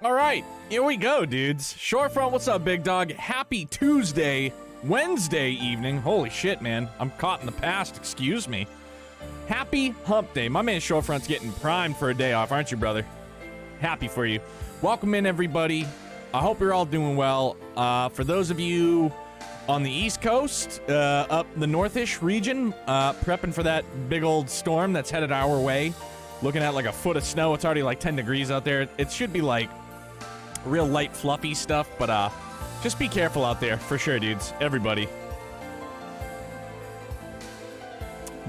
All right, here we go, dudes. Shorefront, what's up, big dog? Happy Tuesday, Wednesday evening. Holy shit, man. I'm caught in the past, excuse me. Happy hump day. My man Shorefront's getting primed for a day off, aren't you, brother? Happy for you. Welcome in, everybody. I hope you're all doing well. For those of you on the East Coast, up the northish region, prepping for that big old storm that's headed our way. Looking at like a foot of snow. It's already like 10 degrees out there. It should be like real light, fluffy stuff, but just be careful out there for sure, dudes. Everybody.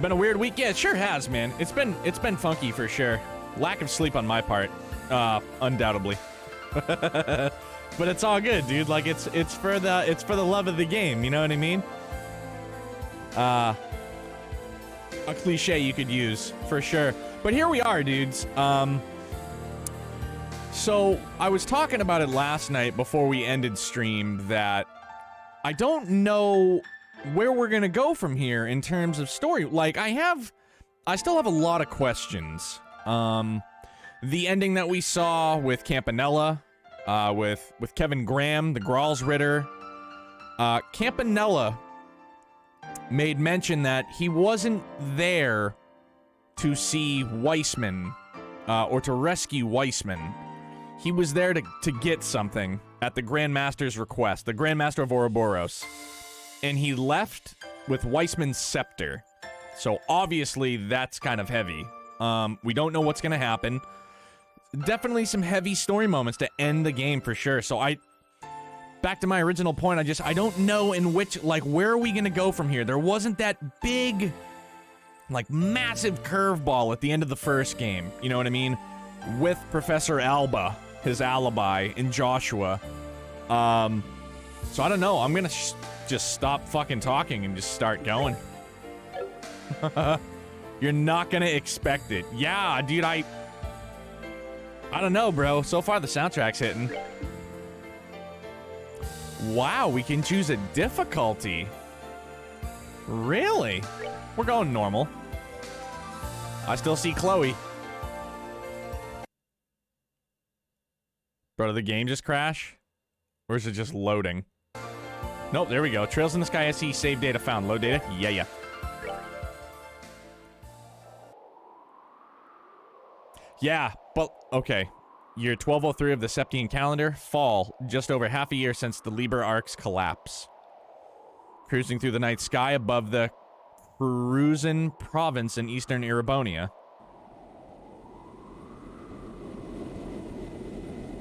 Been a weird week. Yeah, it sure has, man. It's been funky for sure. Lack of sleep on my part, undoubtedly. But it's all good, dude. Like it's for the love of the game. You know what I mean? A cliche you could use for sure. But here we are, dudes. So I was talking about it last night before we ended stream that I don't know where we're gonna go from here in terms of story. Like I still have a lot of questions. The ending that we saw with Campanella, with Kevin Graham, the Graal's Ritter, Campanella made mention that he wasn't there to see Weissman, or to rescue Weissman. He was there to get something at the Grand Master's request, the Grand Master of Ouroboros. And he left with Weissman's scepter. So obviously that's kind of heavy. We don't know what's gonna happen. Definitely some heavy story moments to end the game for sure. So back to my original point, I don't know in which, like, where are we gonna go from here? There wasn't that big, like, massive curveball at the end of the first game, you know what I mean? With Professor Alba, his alibi, and Joshua. So I don't know, I'm gonna just stop fucking talking and just start going. You're not gonna expect it. Yeah, dude, I don't know, bro. So far, the soundtrack's hitting. Wow, we can choose a difficulty. Really? We're going normal. I still see Chloe. Bro, did the game just crash? Or is it just loading? Nope, there we go. Trails in the Sky SE, save data found. Load data? Yeah. Yeah, but, okay. Year 1203 of the Septian calendar, fall, just over half a year since the Liber Arc's collapse. Cruising through the night sky above the Cruzan province in eastern Erebonia.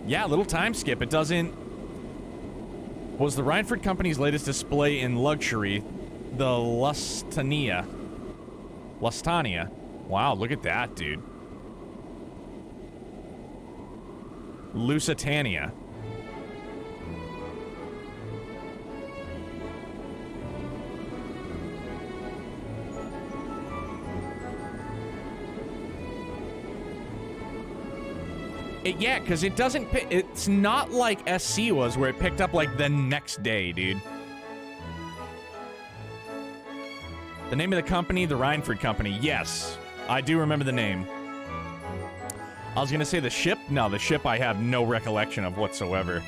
Yeah, little time skip. It doesn't... Was the Reinford Company's latest display in luxury, the Lustania. Wow, look at that, dude. Lusitania. Yeah, because it doesn't it's not like SC was, where it picked up, like, the next day, dude. The name of the company, the Reinford Company. Yes, I do remember the name. I was gonna say the ship? No, the ship I have no recollection of whatsoever.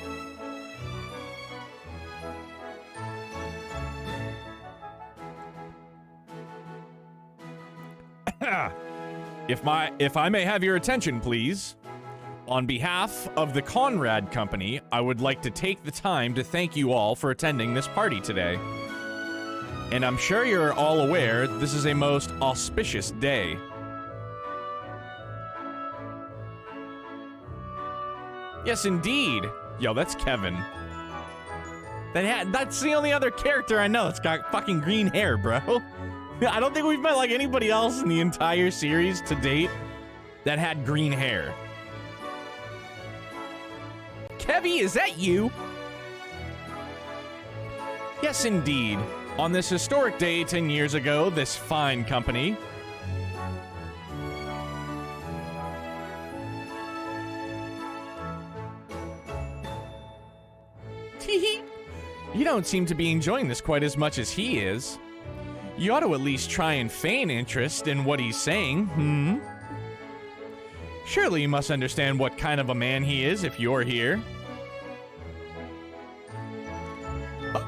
If I may have your attention, please. On behalf of the Conrad Company, I would like to take the time to thank you all for attending this party today. And I'm sure you're all aware this is a most auspicious day. Yes, indeed. Yo, that's Kevin. That's the only other character I know that's got fucking green hair, bro. I don't think we've met, like, anybody else in the entire series to date that had green hair. Kevy, is that you? Yes, indeed. On this historic day 10 years ago, this fine company... You don't seem to be enjoying this quite as much as he is. You ought to at least try and feign interest in what he's saying, Surely you must understand what kind of a man he is if you're here.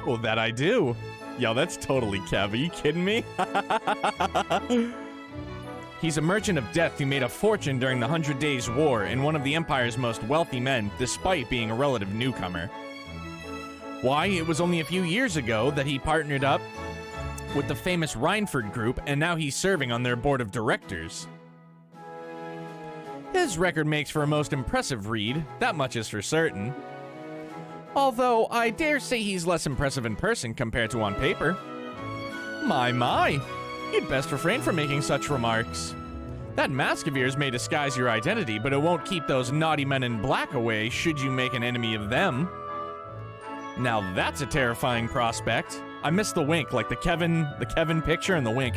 Oh, that I do. Yo, that's totally Kev. Are you kidding me? He's a merchant of death who made a fortune during the 100 Days' War and one of the Empire's most wealthy men, despite being a relative newcomer. Why, it was only a few years ago that he partnered up with the famous Rhineford Group, and now he's serving on their board of directors. His record makes for a most impressive read, that much is for certain. Although, I dare say he's less impressive in person compared to on paper. My, you'd best refrain from making such remarks. That mask of yours may disguise your identity, but it won't keep those naughty men in black away should you make an enemy of them. Now that's a terrifying prospect. I missed the wink, like the Kevin picture and the wink.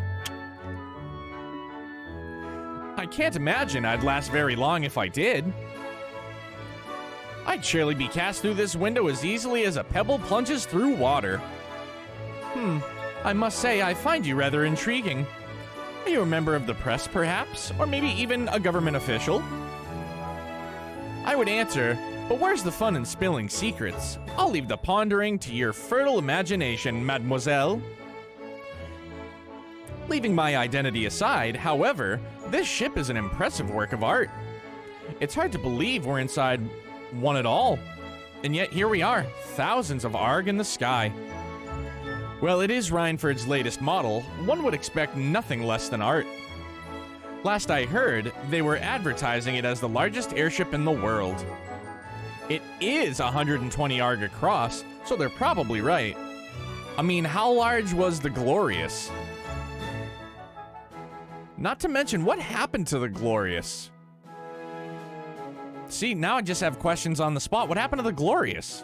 I can't imagine I'd last very long if I did. I'd surely be cast through this window as easily as a pebble plunges through water. I must say I find you rather intriguing. Are you a member of the press, perhaps? Or maybe even a government official? I would answer, but where's the fun in spilling secrets? I'll leave the pondering to your fertile imagination, mademoiselle. Leaving my identity aside, however, this ship is an impressive work of art. It's hard to believe we're inside one at all. And yet here we are, thousands of Arg in the sky. Well, it is Rhineford's latest model. One would expect nothing less than art. Last I heard, they were advertising it as the largest airship in the world. It is 120 Arg across, so they're probably right. I mean, how large was the Glorious? Not to mention, what happened to the Glorious? See, now I just have questions on the spot. What happened to the Glorious?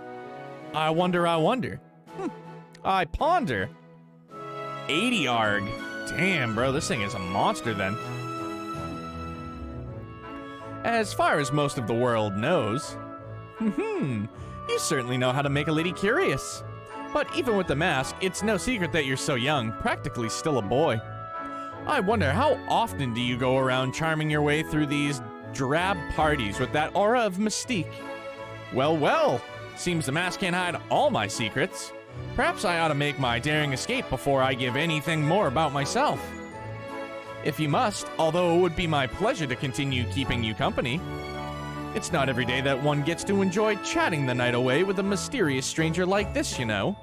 I wonder. I ponder. 80 Arg. Damn, bro, this thing is a monster then. As far as most of the world knows, you certainly know how to make a lady curious. But even with the mask, it's no secret that you're so young, practically still a boy. I wonder, how often do you go around charming your way through these drab parties with that aura of mystique? Well, seems the mask can't hide all my secrets. Perhaps I ought to make my daring escape before I give anything more about myself. If you must, although it would be my pleasure to continue keeping you company. It's not every day that one gets to enjoy chatting the night away with a mysterious stranger like this, you know.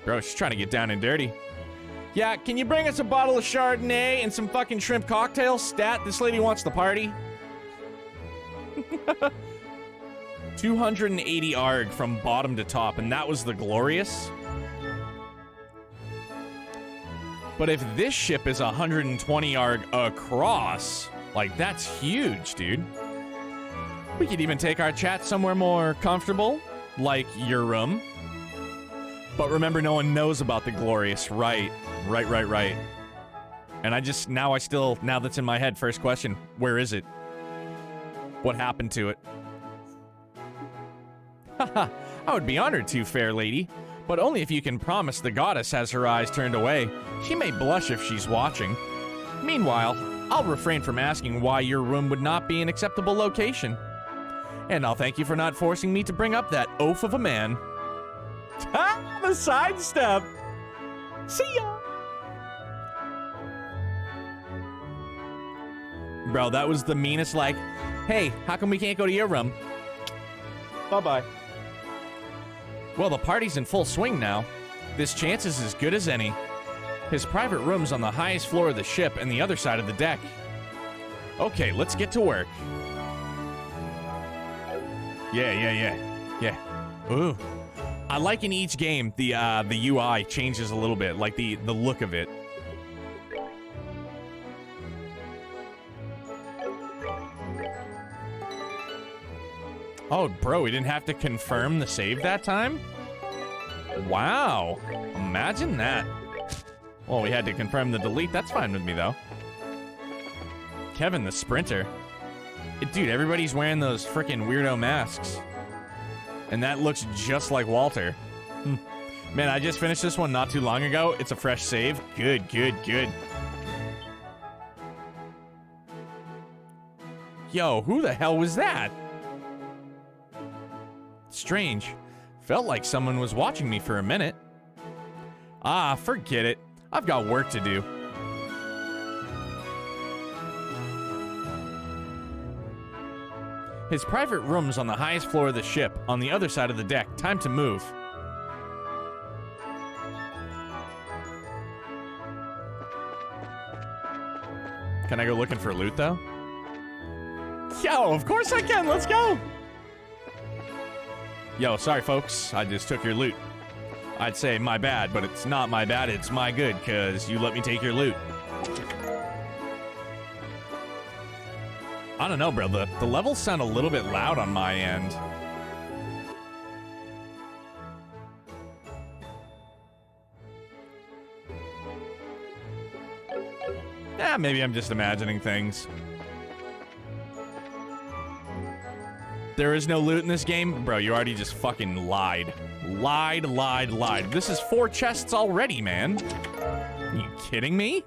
Bro, she's trying to get down and dirty. Yeah, can you bring us a bottle of Chardonnay and some fucking shrimp cocktails? Stat, this lady wants the party. 280 Arg from bottom to top, and that was the Glorious? But if this ship is 120 Arg across, like, that's huge, dude. We could even take our chat somewhere more comfortable, like your room. But remember, no one knows about the Glorious, right? Right. And now that's in my head, first question, where is it? What happened to it? Haha, I would be honored to, fair lady, but only if you can promise the goddess has her eyes turned away. She may blush if she's watching. Meanwhile, I'll refrain from asking why your room would not be an acceptable location. And I'll thank you for not forcing me to bring up that oaf of a man. Ha! The sidestep! See ya! Bro, that was the meanest, like, hey, how come we can't go to your room? Bye-bye. Well, the party's in full swing now. This chance is as good as any. His private room's on the highest floor of the ship and the other side of the deck. Okay, let's get to work. Yeah. Ooh. I like in each game, the UI changes a little bit, like the look of it. Oh, bro, we didn't have to confirm the save that time? Wow. Imagine that. Well, we had to confirm the delete. That's fine with me, though. Kevin, the sprinter. Dude, everybody's wearing those frickin' weirdo masks. And that looks just like Walter. Man, I just finished this one not too long ago. It's a fresh save. Good. Yo, who the hell was that? Strange. Felt like someone was watching me for a minute. Ah, forget it. I've got work to do. His private room's on the highest floor of the ship, on the other side of the deck. Time to move. Can I go looking for loot, though? Yo, of course I can. Let's go. Yo, sorry, folks. I just took your loot. I'd say my bad, but it's not my bad. It's my good, because you let me take your loot. I don't know, bro. The levels sound a little bit loud on my end. Yeah, maybe I'm just imagining things. There is no loot in this game? Bro, you already just fucking lied. Lied. This is 4 chests already, man. Are you kidding me?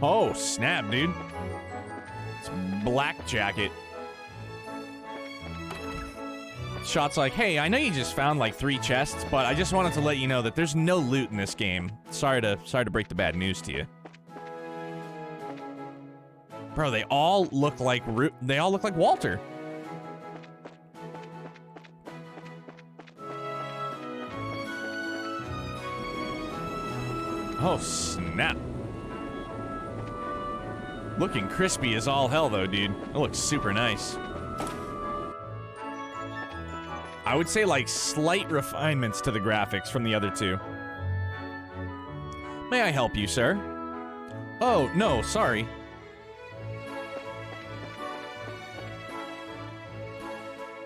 Oh, snap, dude. It's black jacket. Shot's like, hey, I know you just found like 3 chests, but I just wanted to let you know that there's no loot in this game. Sorry to break the bad news to you. Bro, they all look like Walter. Oh, snap. Looking crispy as all hell, though, dude. It looks super nice. I would say, like, slight refinements to the graphics from the other 2. May I help you, sir? Oh, no, sorry.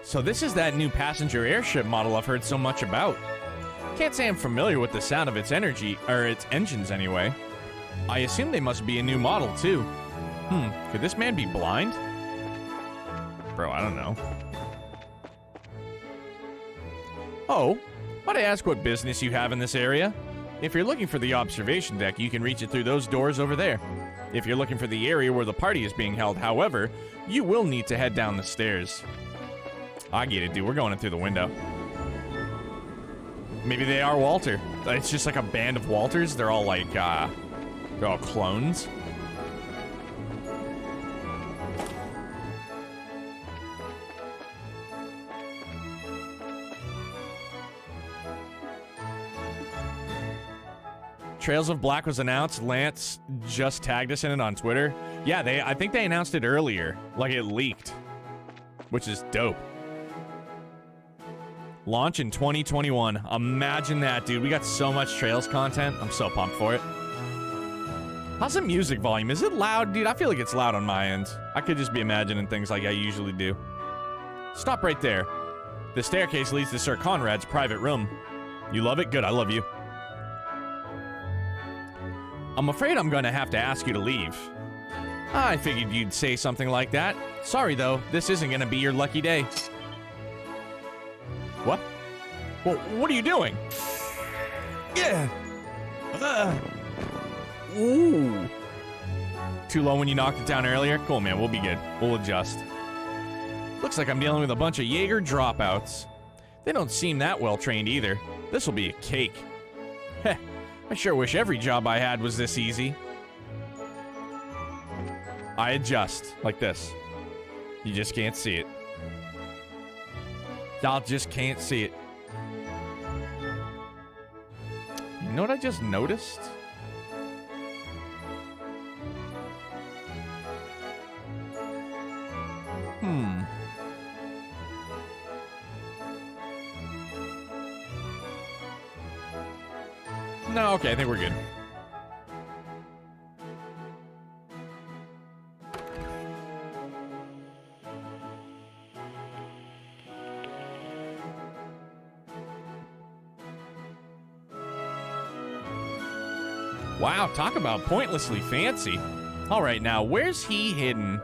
So this is that new passenger airship model I've heard so much about. Can't say I'm familiar with the sound of its engines anyway. I assume they must be a new model, too. Could this man be blind? Bro, I don't know. Oh, might I ask what business you have in this area? If you're looking for the observation deck, you can reach it through those doors over there. If you're looking for the area where the party is being held, however, you will need to head down the stairs. I get it, dude. We're going in through the window. Maybe they are Walter. It's just like a band of Walters. They're all like, they're all clones. Trails of Black was announced. Lance just tagged us in it on Twitter. Yeah, I think they announced it earlier. Like, it leaked. Which is dope. Launch in 2021. Imagine that, dude. We got so much Trails content. I'm so pumped for it. How's the music volume? Is it loud? Dude, I feel like it's loud on my end. I could just be imagining things like I usually do. Stop right there. The staircase leads to Sir Conrad's private room. You love it? Good, I love you. I'm afraid I'm gonna have to ask you to leave. I figured you'd say something like that. Sorry, though. This isn't gonna be your lucky day. What? Well, what are you doing? Yeah. Ooh. Too low when you knocked it down earlier? Cool, man. We'll be good. We'll adjust. Looks like I'm dealing with a bunch of Jaeger dropouts. They don't seem that well trained either. This'll be a cake. Heh. I sure wish every job I had was this easy. I adjust like this. You just can't see it. Y'all just can't see it. You know what I just noticed? No, okay, I think we're good. Wow, talk about pointlessly fancy. All right, now, where's he hidden?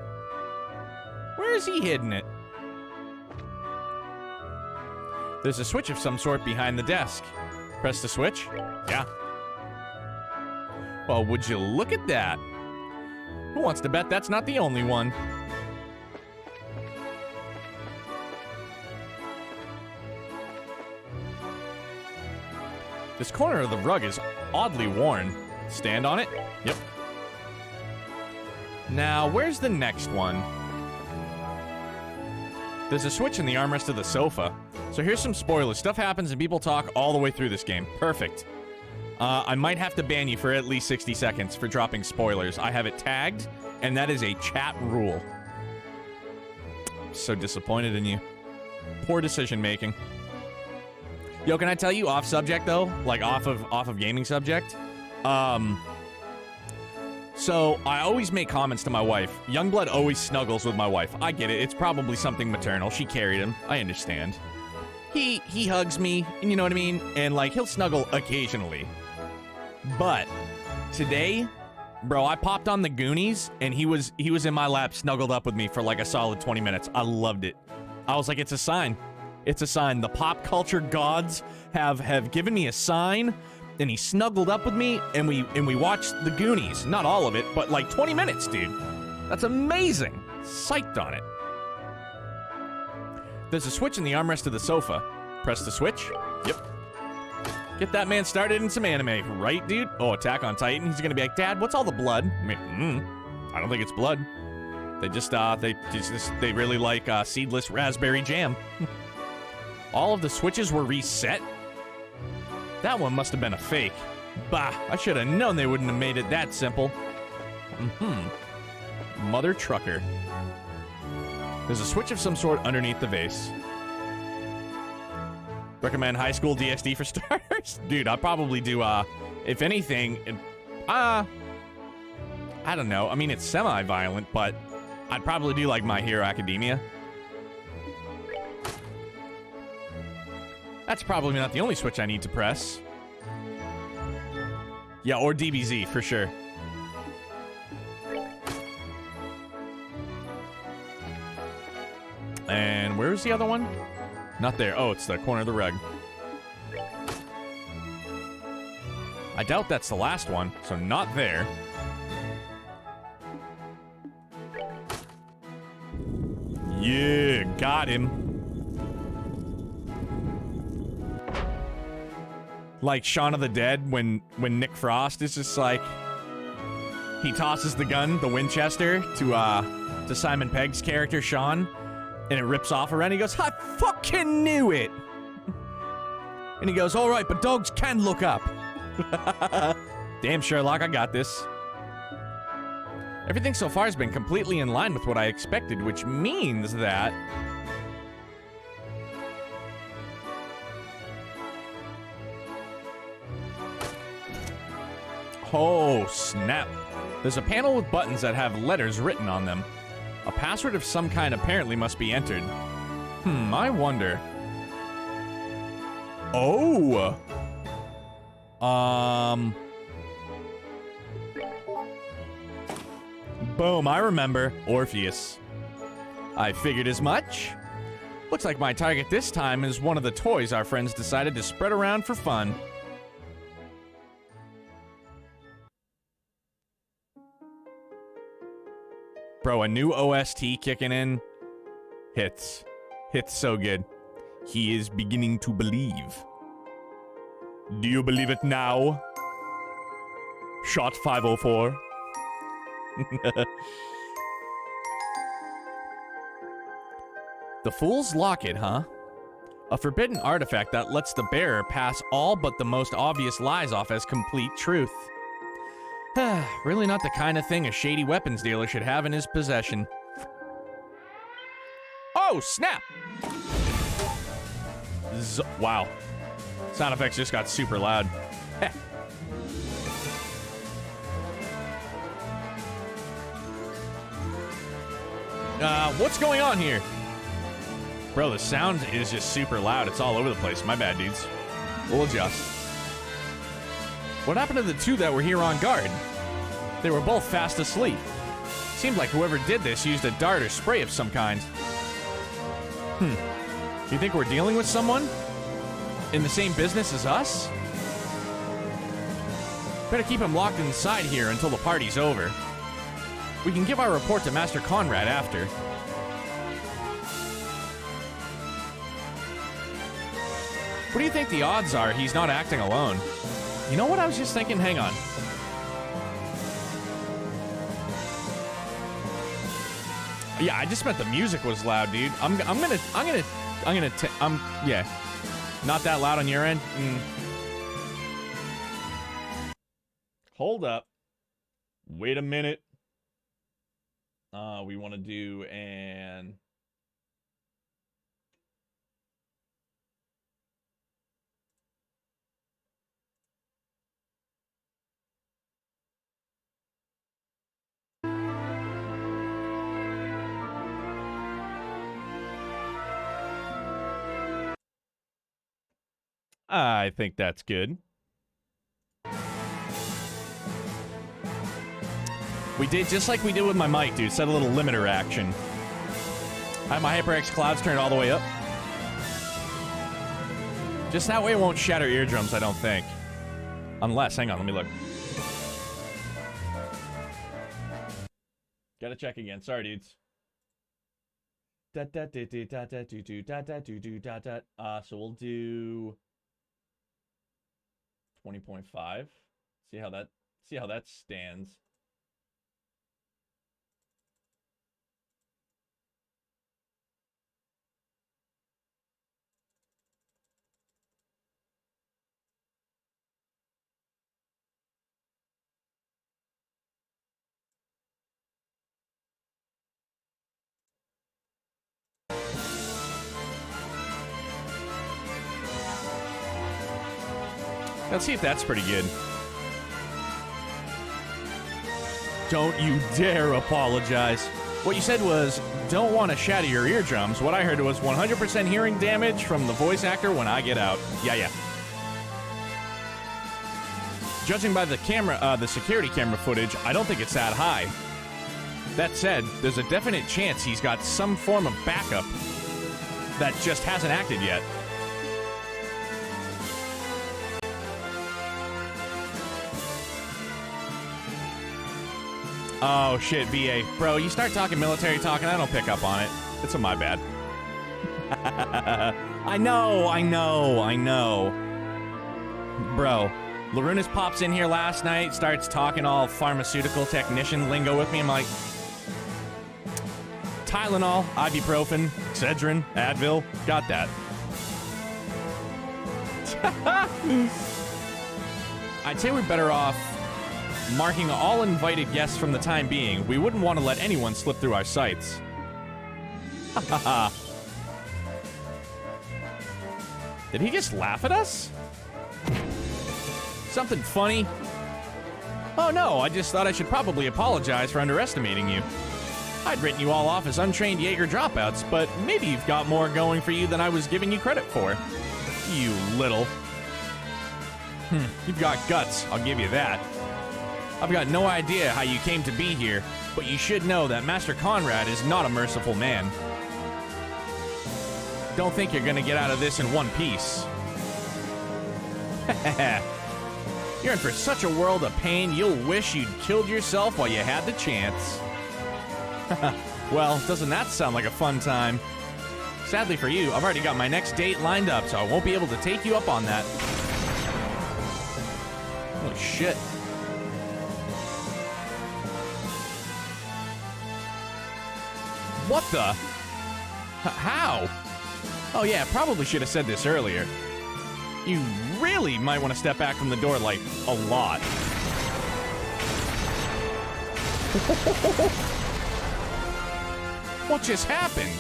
Where is he hidden it? There's a switch of some sort behind the desk. Press the switch. Yeah. Well, would you look at that? Who wants to bet that's not the only one? This corner of the rug is oddly worn. Stand on it? Yep. Now, where's the next one? There's a switch in the armrest of the sofa. So here's some spoilers. Stuff happens and people talk all the way through this game. Perfect. I might have to ban you for at least 60 seconds for dropping spoilers. I have it tagged, and that is a chat rule. I'm so disappointed in you. Poor decision making. Yo, can I tell you off subject though? Like off of gaming subject? So I always make comments to my wife. Youngblood always snuggles with my wife. I get it. It's probably something maternal. She carried him. I understand. He hugs me, and you know what I mean? And like he'll snuggle occasionally. But today, bro, I popped on the Goonies and he was in my lap snuggled up with me for like a solid 20 minutes. I loved it. I was like, it's a sign. It's a sign. The pop culture gods have given me a sign, and he snuggled up with me, and we watched the Goonies. Not all of it, but like 20 minutes, dude. That's amazing. Psyched on it. There's a switch in the armrest of the sofa. Press the switch. Yep. Get that man started in some anime, right, dude? Oh, Attack on Titan. He's gonna be like, Dad, what's all the blood? I mean, I don't think it's blood. They really like seedless raspberry jam. All of the switches were reset? That one must have been a fake. Bah, I should have known they wouldn't have made it that simple. Mother trucker. There's a switch of some sort underneath the vase. Recommend High School DxD for starters? Dude, I'll probably do, if anything, I don't know. I mean, it's semi-violent, but I'd probably do, like, My Hero Academia. That's probably not the only switch I need to press. Yeah, or DBZ, for sure. And where's the other one? Not there. Oh, it's the corner of the rug. I doubt that's the last one, so not there. Yeah, got him. Like Shaun of the Dead when Nick Frost is just like, he tosses the gun, the Winchester, to Simon Pegg's character Sean, and it rips off around. He goes, I fucking knew it. And he goes, all right, but dogs can look up. Damn, Sherlock, I got this. Everything so far has been completely in line with what I expected, which means that oh, snap. There's a panel with buttons that have letters written on them. A password of some kind apparently must be entered. I wonder. Oh! Boom, I remember. Orpheus. I figured as much. Looks like my target this time is one of the toys our friends decided to spread around for fun. Bro, a new OST kicking in. Hits. Hits so good. He is beginning to believe. Do you believe it now? Shot 504. The Fool's Locket, huh? A forbidden artifact that lets the bearer pass all but the most obvious lies off as complete truth. Really not the kind of thing a shady weapons dealer should have in his possession. Oh, snap! Wow. Sound effects just got super loud. What's going on here? Bro, the sound is just super loud. It's all over the place. My bad, dudes. We'll adjust. What happened to the two that were here on guard? They were both fast asleep. Seemed like whoever did this used a dart or spray of some kind. You think we're dealing with someone in the same business as us? Better keep him locked inside here until the party's over. We can give our report to Master Conrad after. What do you think the odds are he's not acting alone? You know what I was just thinking? Hang on. Yeah, I just meant the music was loud, dude. Yeah. Not that loud on your end? Hold up. Wait a minute. We want to do an... I think that's good. We did just like we did with my mic, dude. Set a little limiter action. I have my HyperX clouds turned all the way up. Just that way it won't shatter eardrums, I don't think. Unless, hang on, let me look. Gotta check again. Sorry, dudes. So we'll do 20.5. See how that stands. Let's see if that's pretty good. Don't you dare apologize. What you said was, don't want to shatter your eardrums. What I heard was 100% hearing damage from the voice actor when I get out. Yeah. Judging by the camera, the security camera footage, I don't think it's that high. That said, there's a definite chance he's got some form of backup that just hasn't acted yet. Oh, shit, VA. Bro, you start talking military talk and I don't pick up on it. It's my bad. I know. Bro, Larunas pops in here last night, starts talking all pharmaceutical technician lingo with me. I'm like, Tylenol, ibuprofen, Excedrin, Advil, got that. I'd say we're better off marking all invited guests from the time being. We wouldn't want to let anyone slip through our sights. Did he just laugh at us? Something funny? Oh no, I just thought I should probably apologize for underestimating you. I'd written you all off as untrained Jaeger dropouts, but maybe you've got more going for you than I was giving you credit for. You little. You've got guts, I'll give you that. I've got no idea how you came to be here, but you should know that Master Conrad is not a merciful man. Don't think you're gonna get out of this in one piece. You're in for such a world of pain, you'll wish you'd killed yourself while you had the chance. Well, doesn't that sound like a fun time? Sadly for you, I've already got my next date lined up, so I won't be able to take you up on that. Holy shit. What the? How? Oh yeah, probably should have said this earlier. You really might want to step back from the door, like, a lot. What just happened?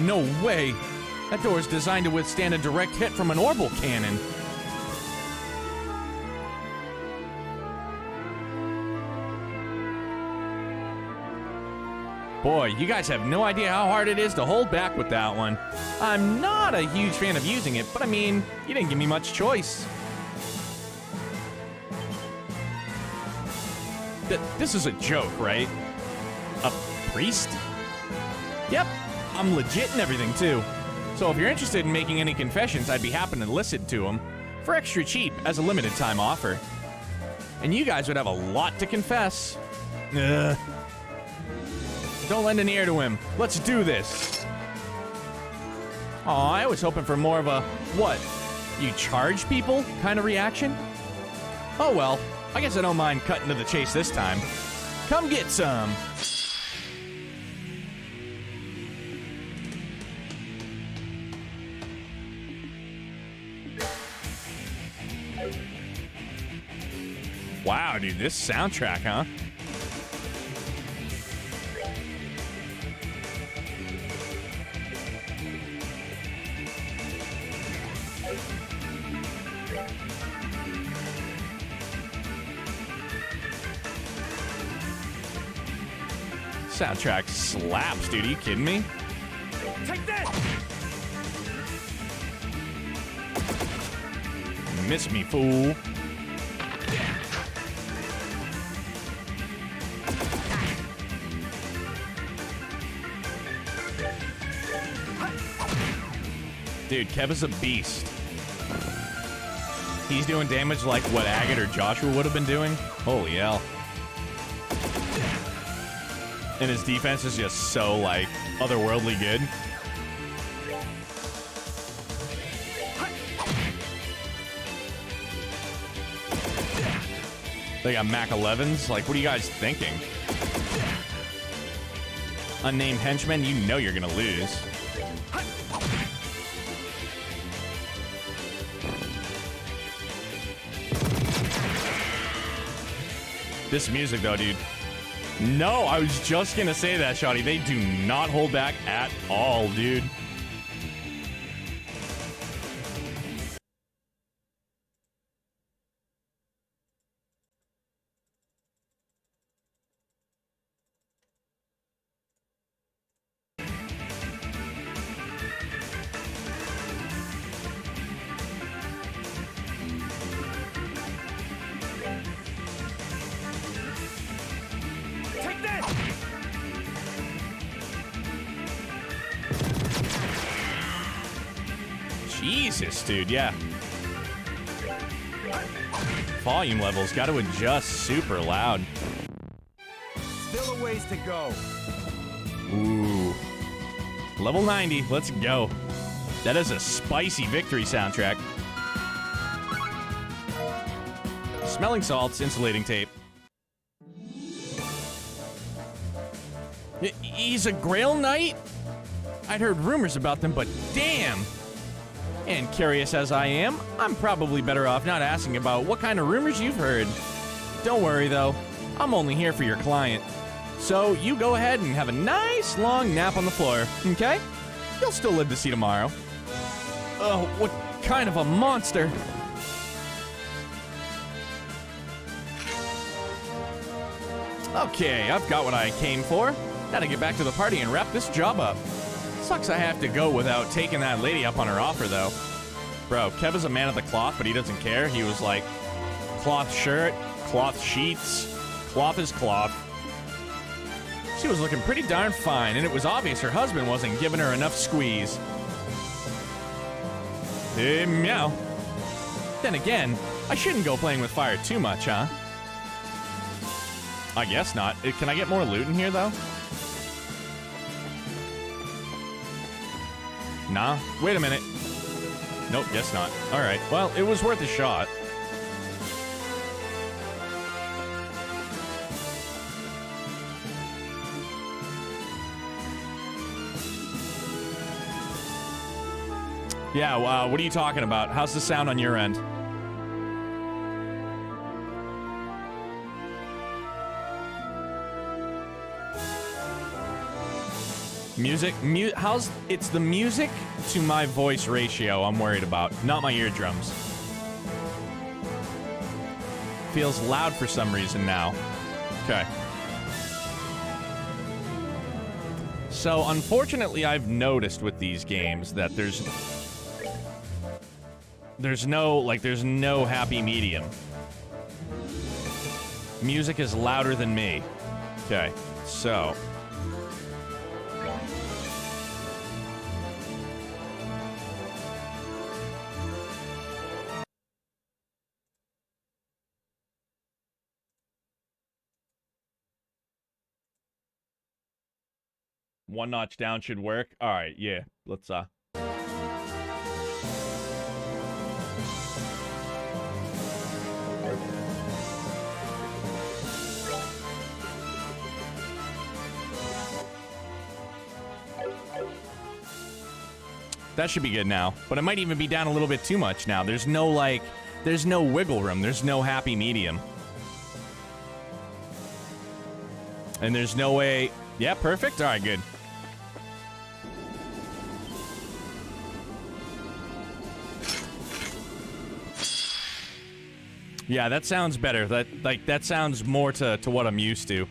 No way. That door is designed to withstand a direct hit from an orbital cannon. Boy, you guys have no idea how hard it is to hold back with that one. I'm not a huge fan of using it, but I mean, you didn't give me much choice. This is a joke, right? A priest? Yep, I'm legit and everything too. So if you're interested in making any confessions, I'd be happy to listen to them for extra cheap as a limited time offer. And you guys would have a lot to confess. Ugh. Don't lend an ear to him. Let's do this. Aw, I was hoping for more of a, what, you charge people kind of reaction? Oh well, I guess I don't mind cutting to the chase this time. Come get some. Wow, dude, this soundtrack, huh? Soundtrack slaps, dude. Are you kidding me? Take that! Miss me, fool. Dude, Kev is a beast. He's doing damage like what Agate or Joshua would have been doing. Holy hell. And his defense is just so, like, otherworldly good. They got Mac 11s. Like, what are you guys thinking? Unnamed henchmen, you know you're gonna lose. This music, though, dude. No, I was just gonna say that, Shotty. They do not hold back at all, dude. Jesus, dude, yeah. Volume levels got to adjust super loud. Still a ways to go. Ooh. Level 90, let's go. That is a spicy victory soundtrack. Smelling salts, insulating tape. He's a Grail Knight? I'd heard rumors about them, but damn! And curious as I am, I'm probably better off not asking about what kind of rumors you've heard. Don't worry, though. I'm only here for your client. So you go ahead and have a nice long nap on the floor, okay? You'll still live to see tomorrow. Oh, what kind of a monster! Okay, I've got what I came for. Gotta get back to the party and wrap this job up. Sucks I have to go without taking that lady up on her offer, though. Bro, Kev is a man of the cloth, but he doesn't care. He was like, cloth shirt, cloth sheets, cloth is cloth. She was looking pretty darn fine, and it was obvious her husband wasn't giving her enough squeeze. Meow. Then again, I shouldn't go playing with fire too much, huh? I guess not. Can I get more loot in here, though? Nah. Wait a minute. Nope, guess not. Alright, well, it was worth a shot. Yeah, what are you talking about? How's the sound on your end? Music? It's the music to my voice ratio I'm worried about, not my eardrums. Feels loud for some reason now. Okay. So, unfortunately, I've noticed with these games that there's no happy medium. Music is louder than me. Okay, so... One notch down should work. All right, yeah. Let's That should be good now. But it might even be down a little bit too much now. There's no, like, there's no wiggle room. There's no happy medium. And there's no way... Yeah, perfect? All right, good. Yeah, that sounds better. That sounds more to what I'm used to.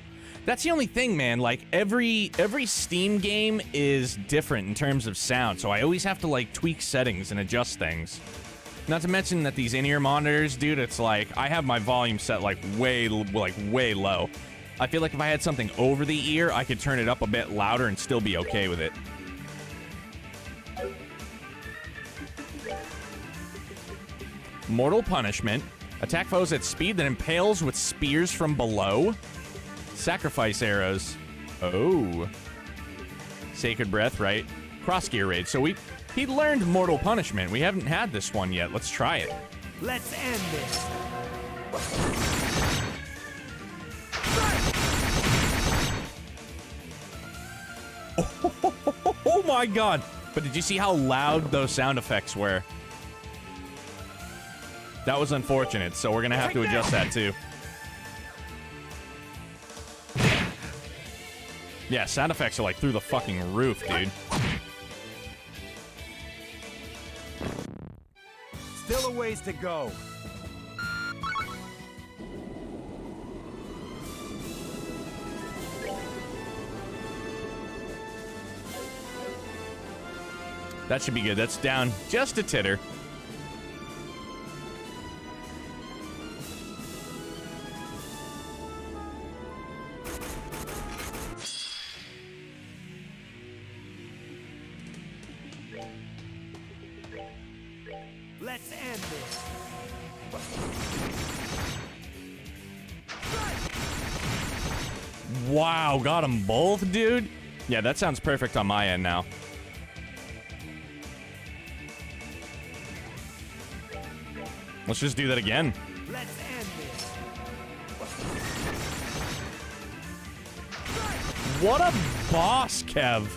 That's the only thing, man. Like, every Steam game is different in terms of sound, so I always have to, like, tweak settings and adjust things. Not to mention that these in-ear monitors, dude, it's like, I have my volume set, like, way low. I feel like if I had something over the ear, I could turn it up a bit louder and still be okay with it. Mortal Punishment. Attack foes at speed that impales with spears from below. Sacrifice arrows. Oh. Sacred Breath, right? Cross gear raid. So he learned Mortal Punishment. We haven't had this one yet. Let's try it. Let's end this. Oh my god. But did you see how loud those sound effects were? That was unfortunate, so we're gonna have to adjust that too. Yeah, sound effects are like through the fucking roof, dude. Still a ways to go. That should be good. That's down just a titter. Let's end this. Wow, got them both, dude. Yeah, that sounds perfect on my end now. Let's just do that again. Let's end this. What a boss, Kev.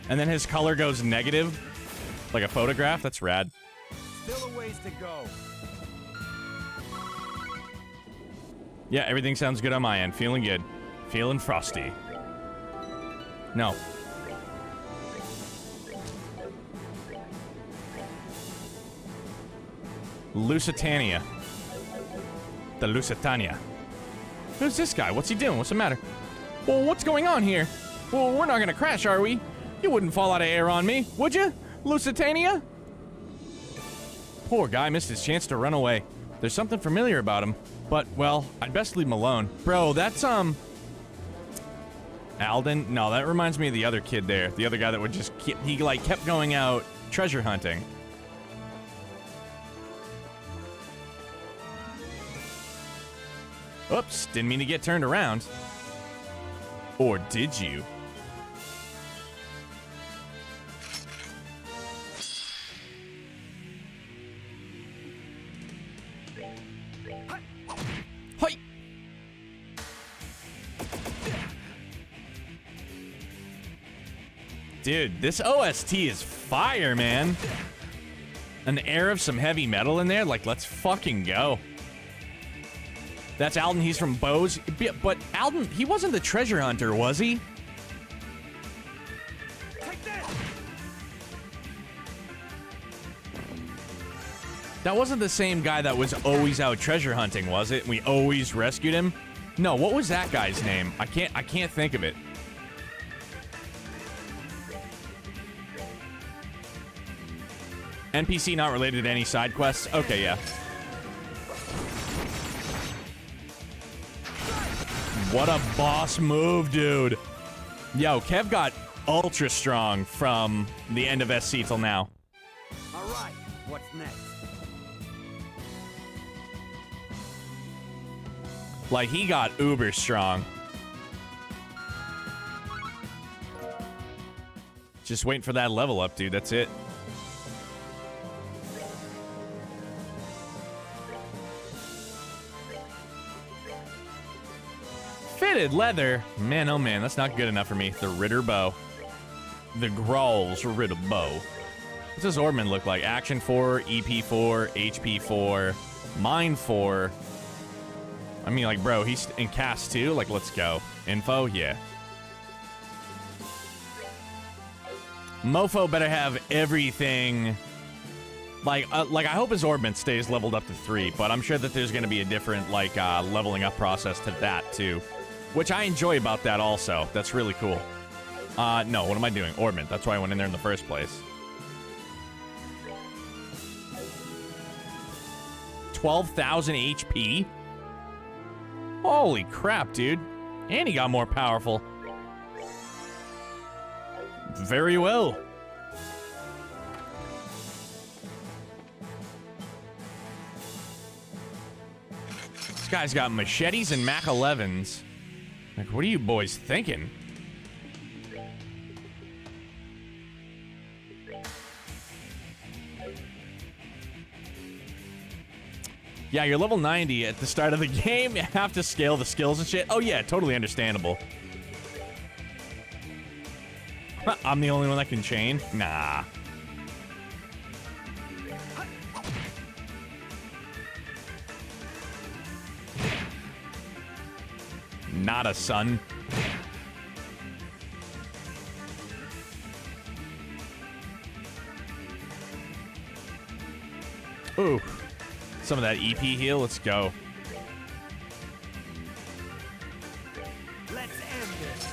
And then his color goes negative. Like a photograph? That's rad. Still a ways to go. Yeah, everything sounds good on my end. Feeling good. Feeling frosty. No. Lusitania. The Lusitania. Who's this guy? What's he doing? What's the matter? Well, what's going on here? Well, we're not gonna crash, are we? You wouldn't fall out of air on me, would you? Lusitania? Poor guy missed his chance to run away. There's something familiar about him. But, well, I'd best leave him alone. Bro, that's, Alden? No, that reminds me of the other kid there. The other guy that would just keep... He, like, kept going out treasure hunting. Oops, didn't mean to get turned around. Or did you? Hi. Dude, this OST is fire, man. An air of some heavy metal in there? Like, let's fucking go. That's Alden, he's from Bose. But Alden, he wasn't the treasure hunter, was he? That wasn't the same guy that was always out treasure hunting, was it? We always rescued him? No, what was that guy's name? I can't think of it. NPC not related to any side quests? Okay, yeah. What a boss move, dude. Yo, Kev got ultra strong from the end of SC till now. All right, what's next? Like, he got uber strong. Just waiting for that level up, dude. That's it. Fitted leather. Man, oh man, that's not good enough for me. The Ritter bow. The Growl's Ritter bow. What does Ormond look like? Action 4, EP 4, HP 4, Mind 4. I mean, like, bro, he's in cast 2. Like, let's go. Info? Yeah. Mofo better have everything. Like I hope his Ornament stays leveled up to 3, but I'm sure that there's going to be a different, like, leveling up process to that, too. Which I enjoy about that also. That's really cool. No, what am I doing? Ornament. That's why I went in there in the first place. 12,000 HP? Holy crap, dude. And he got more powerful. Very well. This guy's got machetes and Mach 11s. Like, what are you boys thinking? Yeah, you're level 90 at the start of the game. You have to scale the skills and shit. Oh, yeah, totally understandable. I'm the only one that can chain? Nah. Not a son. Ooh. Some of that EP heal. Let's go. Let's end this.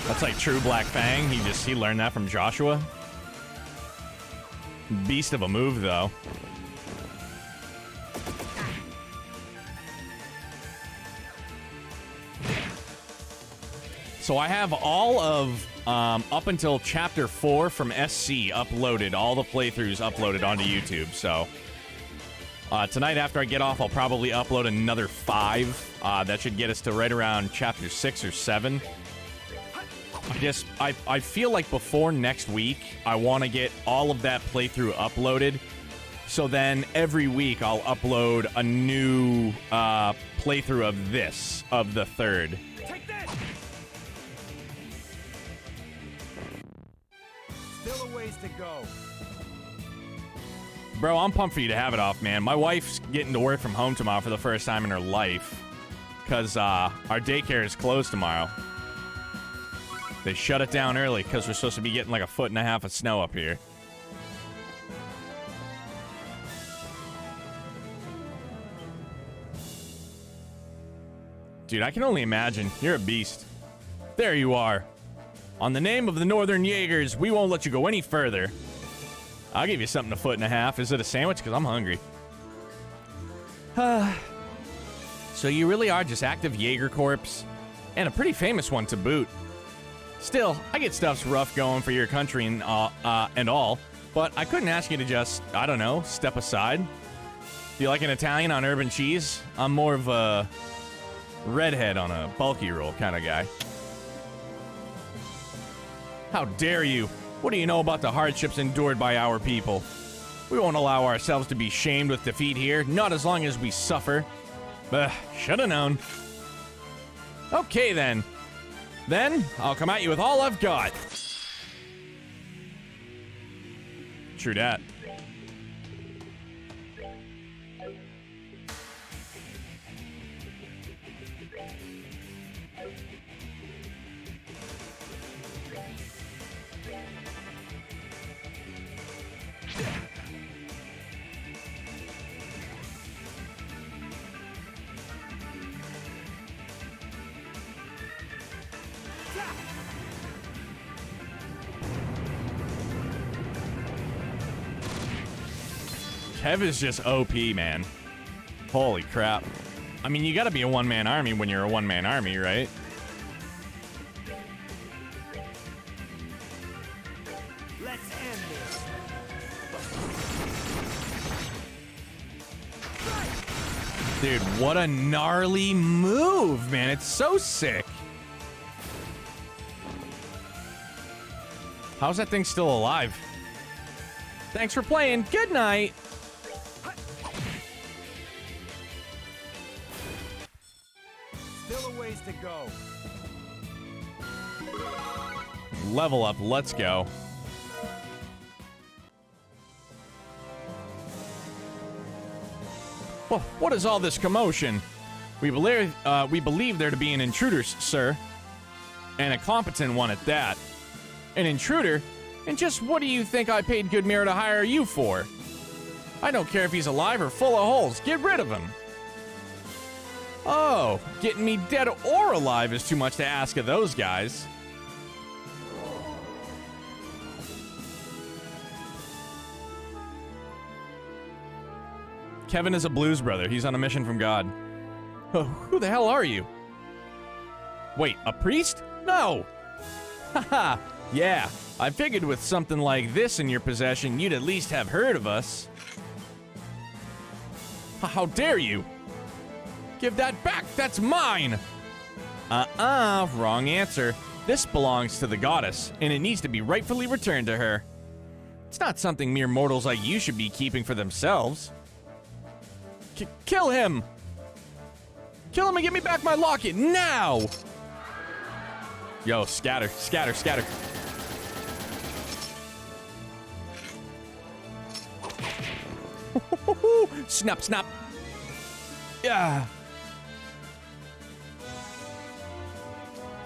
That's like true Black Fang. He learned that from Joshua. Beast of a move, though. So I have all of up until chapter 4 from SC uploaded, all the playthroughs uploaded onto YouTube. So tonight after I get off, I'll probably upload another 5. That should get us to right around chapter 6 or 7. I feel like before next week, I want to get all of that playthrough uploaded. So then every week I'll upload a new playthrough of this, of the 3rd. Take that! Still a ways to go. Bro, I'm pumped for you to have it off, man. My wife's getting to work from home tomorrow for the first time in her life. Because our daycare is closed tomorrow. They shut it down early because we're supposed to be getting like 1.5 feet of snow up here. Dude, I can only imagine. You're a beast. There you are. On the name of the Northern Jaegers, we won't let you go any further. I'll give you something 1.5 feet. Is it a sandwich? Because I'm hungry. So you really are just active Jaeger Corps, and a pretty famous one to boot. Still, I get stuff's rough going for your country and all, but I couldn't ask you to just, I don't know, step aside. Do you like an Italian on urban cheese? I'm more of a redhead on a bulky roll kind of guy. How dare you? What do you know about the hardships endured by our people? We won't allow ourselves to be shamed with defeat here, not as long as we suffer. Should've known. Okay, then. Then, I'll come at you with all I've got. True dat. Kev is just OP, man. Holy crap. I mean, you gotta be a one-man army when you're a one-man army, right? Let's end this. Dude, what a gnarly move, man. It's so sick. How's that thing still alive? Thanks for playing. Good night. Still a ways to go. Level up. Let's go. Well, what is all this commotion? We believe there to be an intruder, sir. And a competent one at that. An intruder? And just what do you think I paid Good Mirror to hire you for? I don't care if he's alive or full of holes. Get rid of him. Oh, getting me dead or alive is too much to ask of those guys. Kevin is a blues brother. He's on a mission from God. Oh, who the hell are you? Wait, a priest? No! Haha, yeah. I figured with something like this in your possession, you'd at least have heard of us. How dare you? Give that back, that's mine! Wrong answer. This belongs to the goddess, and it needs to be rightfully returned to her. It's not something mere mortals like you should be keeping for themselves. Kill him! Kill him and give me back my locket, now! Yo, scatter, scatter, scatter. Snap, snap. Yeah.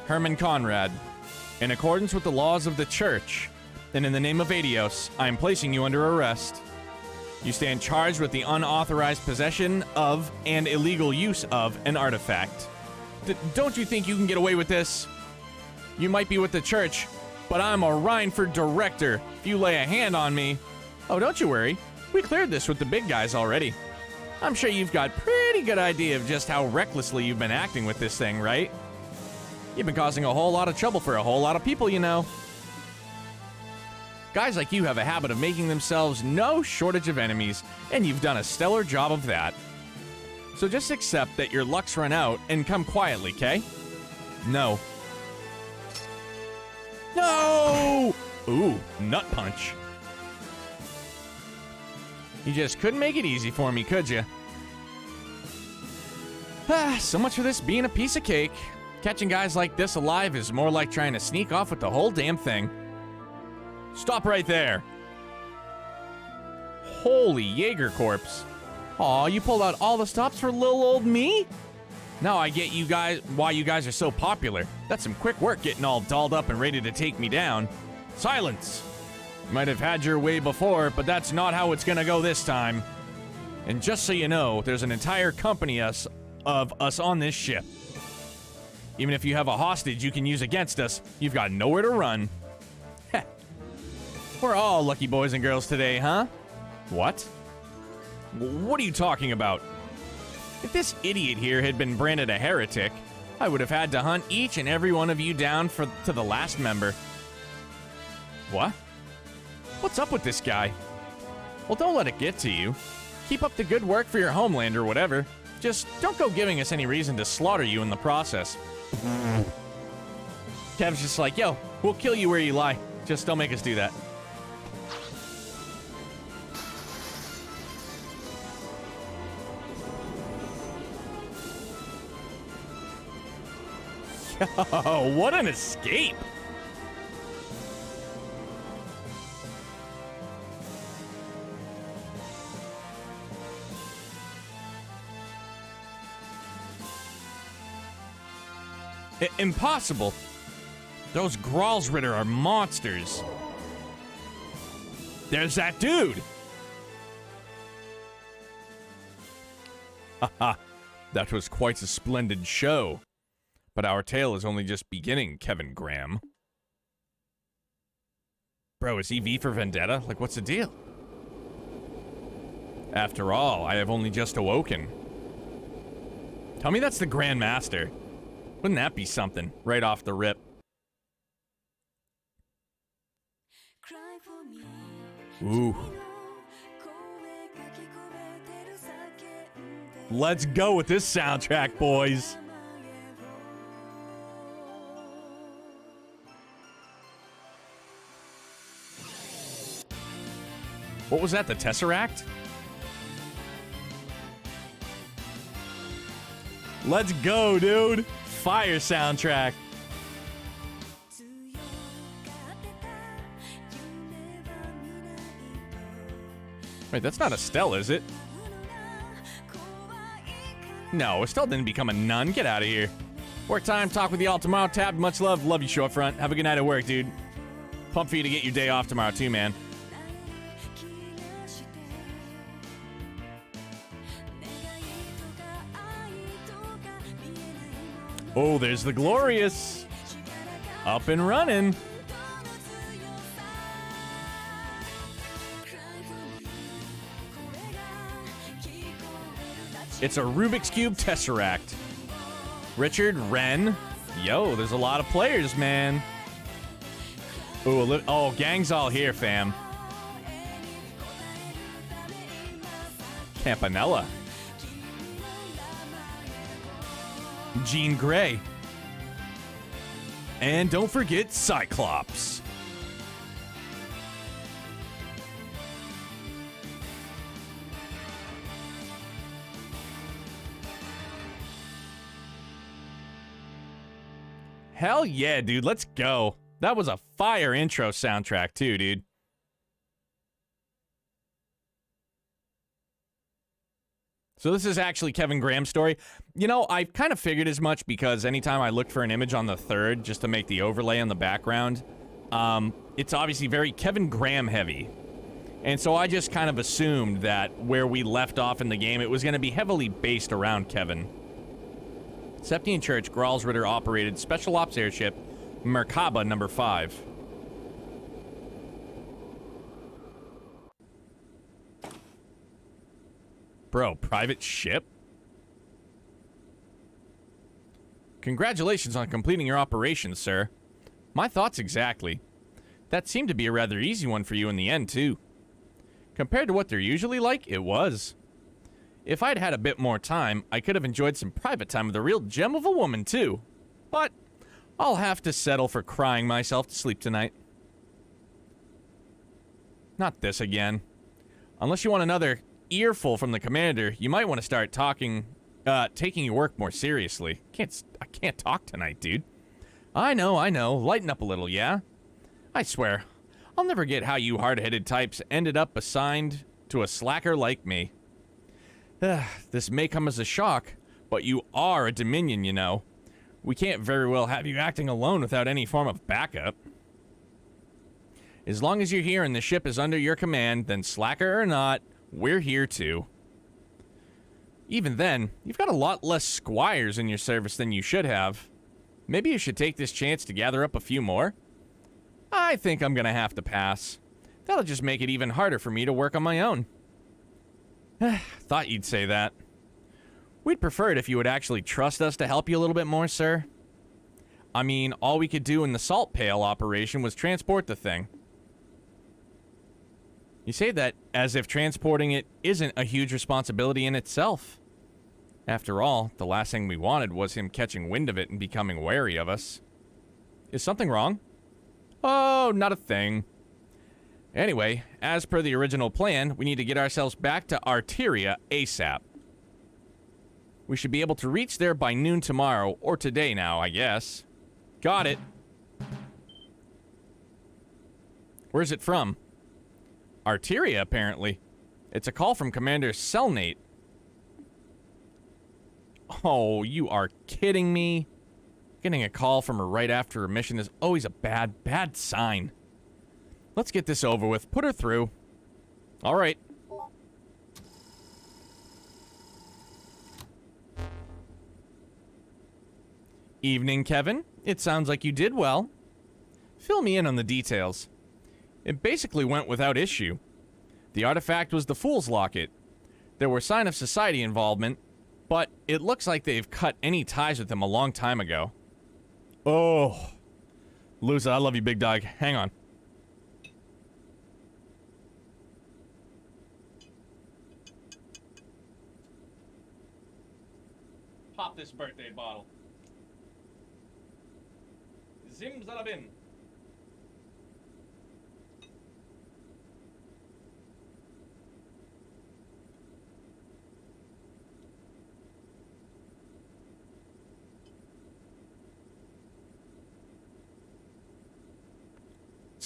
Herman Conrad, in accordance with the laws of the church, and in the name of Adios, I am placing you under arrest. You stand charged with the unauthorized possession of and illegal use of an artifact. Don't you think you can get away with this? You might be with the church, but I'm a Rhineford director. If you lay a hand on me... Oh, don't you worry. We cleared this with the big guys already. I'm sure you've got pretty good idea of just how recklessly you've been acting with this thing, right? You've been causing a whole lot of trouble for a whole lot of people, you know. Guys like you have a habit of making themselves no shortage of enemies, and you've done a stellar job of that. So just accept that your luck's run out and come quietly, okay? No. No! Ooh, nut punch. You just couldn't make it easy for me, could you? So much for this being a piece of cake. Catching guys like this alive is more like trying to sneak off with the whole damn thing. Stop right there. Holy Jaeger corpse. Aw, you pulled out all the stops for little old me? Now I get you guys why you guys are so popular. That's some quick work getting all dolled up and ready to take me down. Silence. You might have had your way before, but that's not how it's gonna go this time. And just so you know, there's an entire company of us on this ship. Even if you have a hostage you can use against us, you've got nowhere to run. Heh. We're all lucky boys and girls today, huh? What? What are you talking about? If this idiot here had been branded a heretic, I would have had to hunt each and every one of you down to the last member. What? What's up with this guy? Well, don't let it get to you. Keep up the good work for your homeland or whatever. Just don't go giving us any reason to slaughter you in the process. Kev's just like, yo, we'll kill you where you lie. Just don't make us do that. Yo, what an escape! Impossible! Those Gralsritter are monsters. There's that dude! Haha, that was quite a splendid show. But our tale is only just beginning, Kevin Graham. Bro, is he V for Vendetta? Like, what's the deal? After all, I have only just awoken. Tell me that's the Grand Master. Wouldn't that be something, right off the rip? Ooh. Let's go with this soundtrack, boys. What was that, the Tesseract? Let's go, dude. Fire soundtrack. Wait, that's not Estelle, is it? No, Estelle didn't become a nun. Get out of here. Work time, talk with y'all tomorrow. Tab, much love. Love you, Shortfront. Have a good night at work, dude. Pumped for you to get your day off tomorrow, too, man. Oh, there's the Glorious. Up and running. It's a Rubik's Cube Tesseract. Richard, Ren. Yo, there's a lot of players, man. Ooh, oh, gang's all here, fam. Campanella. Jean Grey. And don't forget Cyclops. Hell yeah, dude. Let's go. That was a fire intro soundtrack, too, dude. So this is actually Kevin Graham's story. You know, I kind of figured as much because anytime I looked for an image on the third just to make the overlay on the background, it's obviously very Kevin Graham heavy. And so I just kind of assumed that where we left off in the game, it was going to be heavily based around Kevin. Septian Church, Gralsritter operated Special Ops Airship, Merkaba number 5. Bro, private ship? Congratulations on completing your operation, sir. My thoughts exactly. That seemed to be a rather easy one for you in the end, too. Compared to what they're usually like, it was. If I'd had a bit more time, I could have enjoyed some private time with a real gem of a woman, too. But I'll have to settle for crying myself to sleep tonight. Not this again. Unless you want another earful from the commander, you might want to start taking your work more seriously. I can't talk tonight, dude. I know. Lighten up a little, yeah? I swear, I'll never get how you hard-headed types ended up assigned to a slacker like me. This may come as a shock, but you are a Dominion, you know. We can't very well have you acting alone without any form of backup. As long as you're here and the ship is under your command, then slacker or not, we're here too. Even then, you've got a lot less squires in your service than you should have. Maybe you should take this chance to gather up a few more? I think I'm gonna have to pass. That'll just make it even harder for me to work on my own. Thought you'd say that. We'd prefer it if you would actually trust us to help you a little bit more, sir. I mean, all we could do in the salt pail operation was transport the thing. You say that as if transporting it isn't a huge responsibility in itself. After all, the last thing we wanted was him catching wind of it and becoming wary of us. Is something wrong? Oh, not a thing. Anyway, as per the original plan, we need to get ourselves back to Arteria ASAP. We should be able to reach there by noon tomorrow, or today now, I guess. Got it. Where's it from? Arteria, apparently. It's a call from Commander Selnate. Oh, you are kidding me. Getting a call from her right after a mission is always a bad sign. Let's get this over with. Put her through. All right. Evening, Kevin. It sounds like you did well. Fill me in on the details. It basically went without issue. The artifact was the Fool's Locket. There were signs of society involvement, but it looks like they've cut any ties with them a long time ago. Oh. Lusa, I love you, big dog. Hang on. Pop this birthday bottle. Zimzalabim.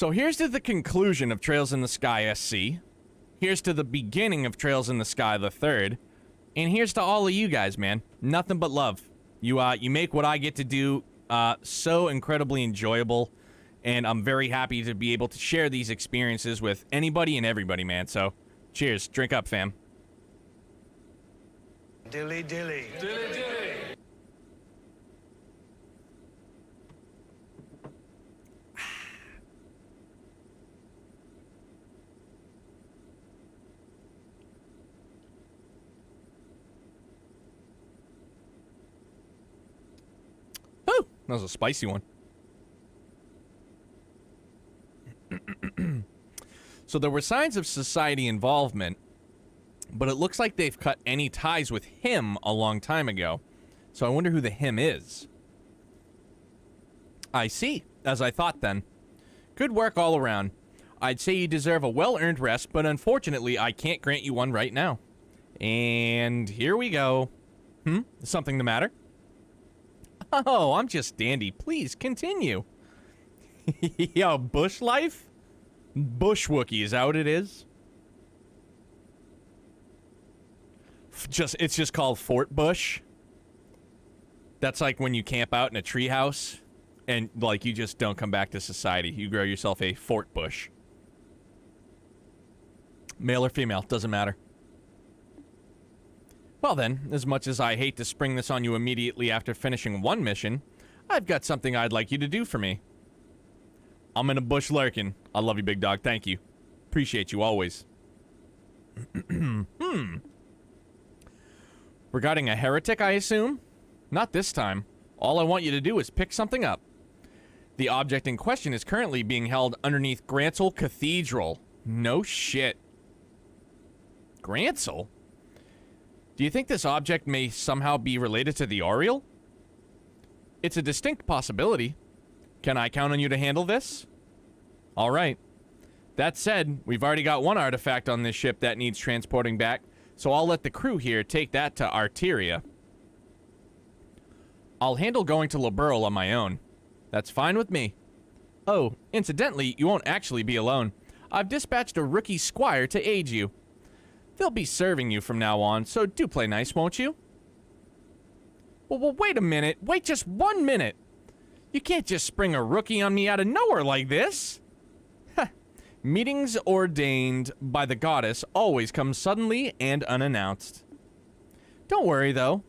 So here's to the conclusion of Trails in the Sky SC. Here's to the beginning of Trails in the Sky the third. And here's to all of you guys, man. Nothing but love. You make what I get to do so incredibly enjoyable. And I'm very happy to be able to share these experiences with anybody and everybody, man. So, cheers. Drink up, fam. Dilly dilly. Dilly dilly. Oh, that was a spicy one. So there were signs of society involvement, but it looks like they've cut any ties with him a long time ago. So I wonder who the him is. I see, as I thought then. Good work all around. I'd say you deserve a well-earned rest, but unfortunately I can't grant you one right now. And here we go. Something the matter? Oh, I'm just dandy. Please, continue. Yo, bush life? Bush Wookie, is that what it is? It's just called Fort Bush. That's like when you camp out in a treehouse and like you just don't come back to society. You grow yourself a Fort Bush. Male or female, doesn't matter. Well then, as much as I hate to spring this on you immediately after finishing one mission, I've got something I'd like you to do for me. I'm in a bush lurking. I love you, big dog. Thank you. Appreciate you always. Regarding a heretic, I assume? Not this time. All I want you to do is pick something up. The object in question is currently being held underneath Grantsel Cathedral. No shit. Grantsel? Do you think this object may somehow be related to the Oriole? It's a distinct possibility. Can I count on you to handle this? All right. That said, we've already got one artifact on this ship that needs transporting back, so I'll let the crew here take that to Arteria. I'll handle going to Liberl on my own. That's fine with me. Oh, incidentally, you won't actually be alone. I've dispatched a rookie squire to aid you. They'll be serving you from now on, so do play nice, won't you? Well, wait a minute. Wait just 1 minute. You can't just spring a rookie on me out of nowhere like this. Meetings ordained by the goddess always come suddenly and unannounced. Don't worry, though.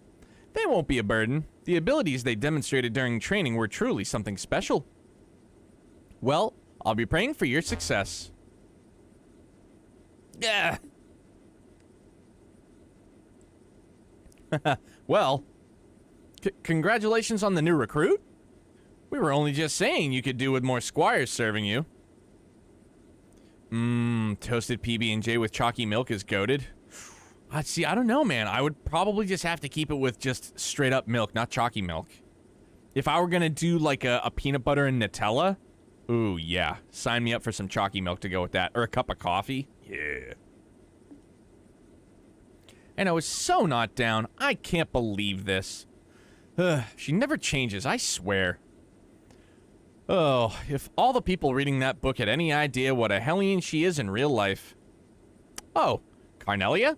They won't be a burden. The abilities they demonstrated during training were truly something special. Well, I'll be praying for your success. Yeah. Well, congratulations on the new recruit. We were only just saying you could do with more squires serving you. Toasted PB&J with chalky milk is goated. See, I don't know, man. I would probably just have to keep it with just straight up milk, not chalky milk. If I were gonna do like a peanut butter and Nutella, ooh, yeah. Sign me up for some chalky milk to go with that. Or a cup of coffee. Yeah. And I was so not down. I can't believe this. She never changes, I swear. Oh, if all the people reading that book had any idea what a hellion she is in real life. Oh, Carnelia?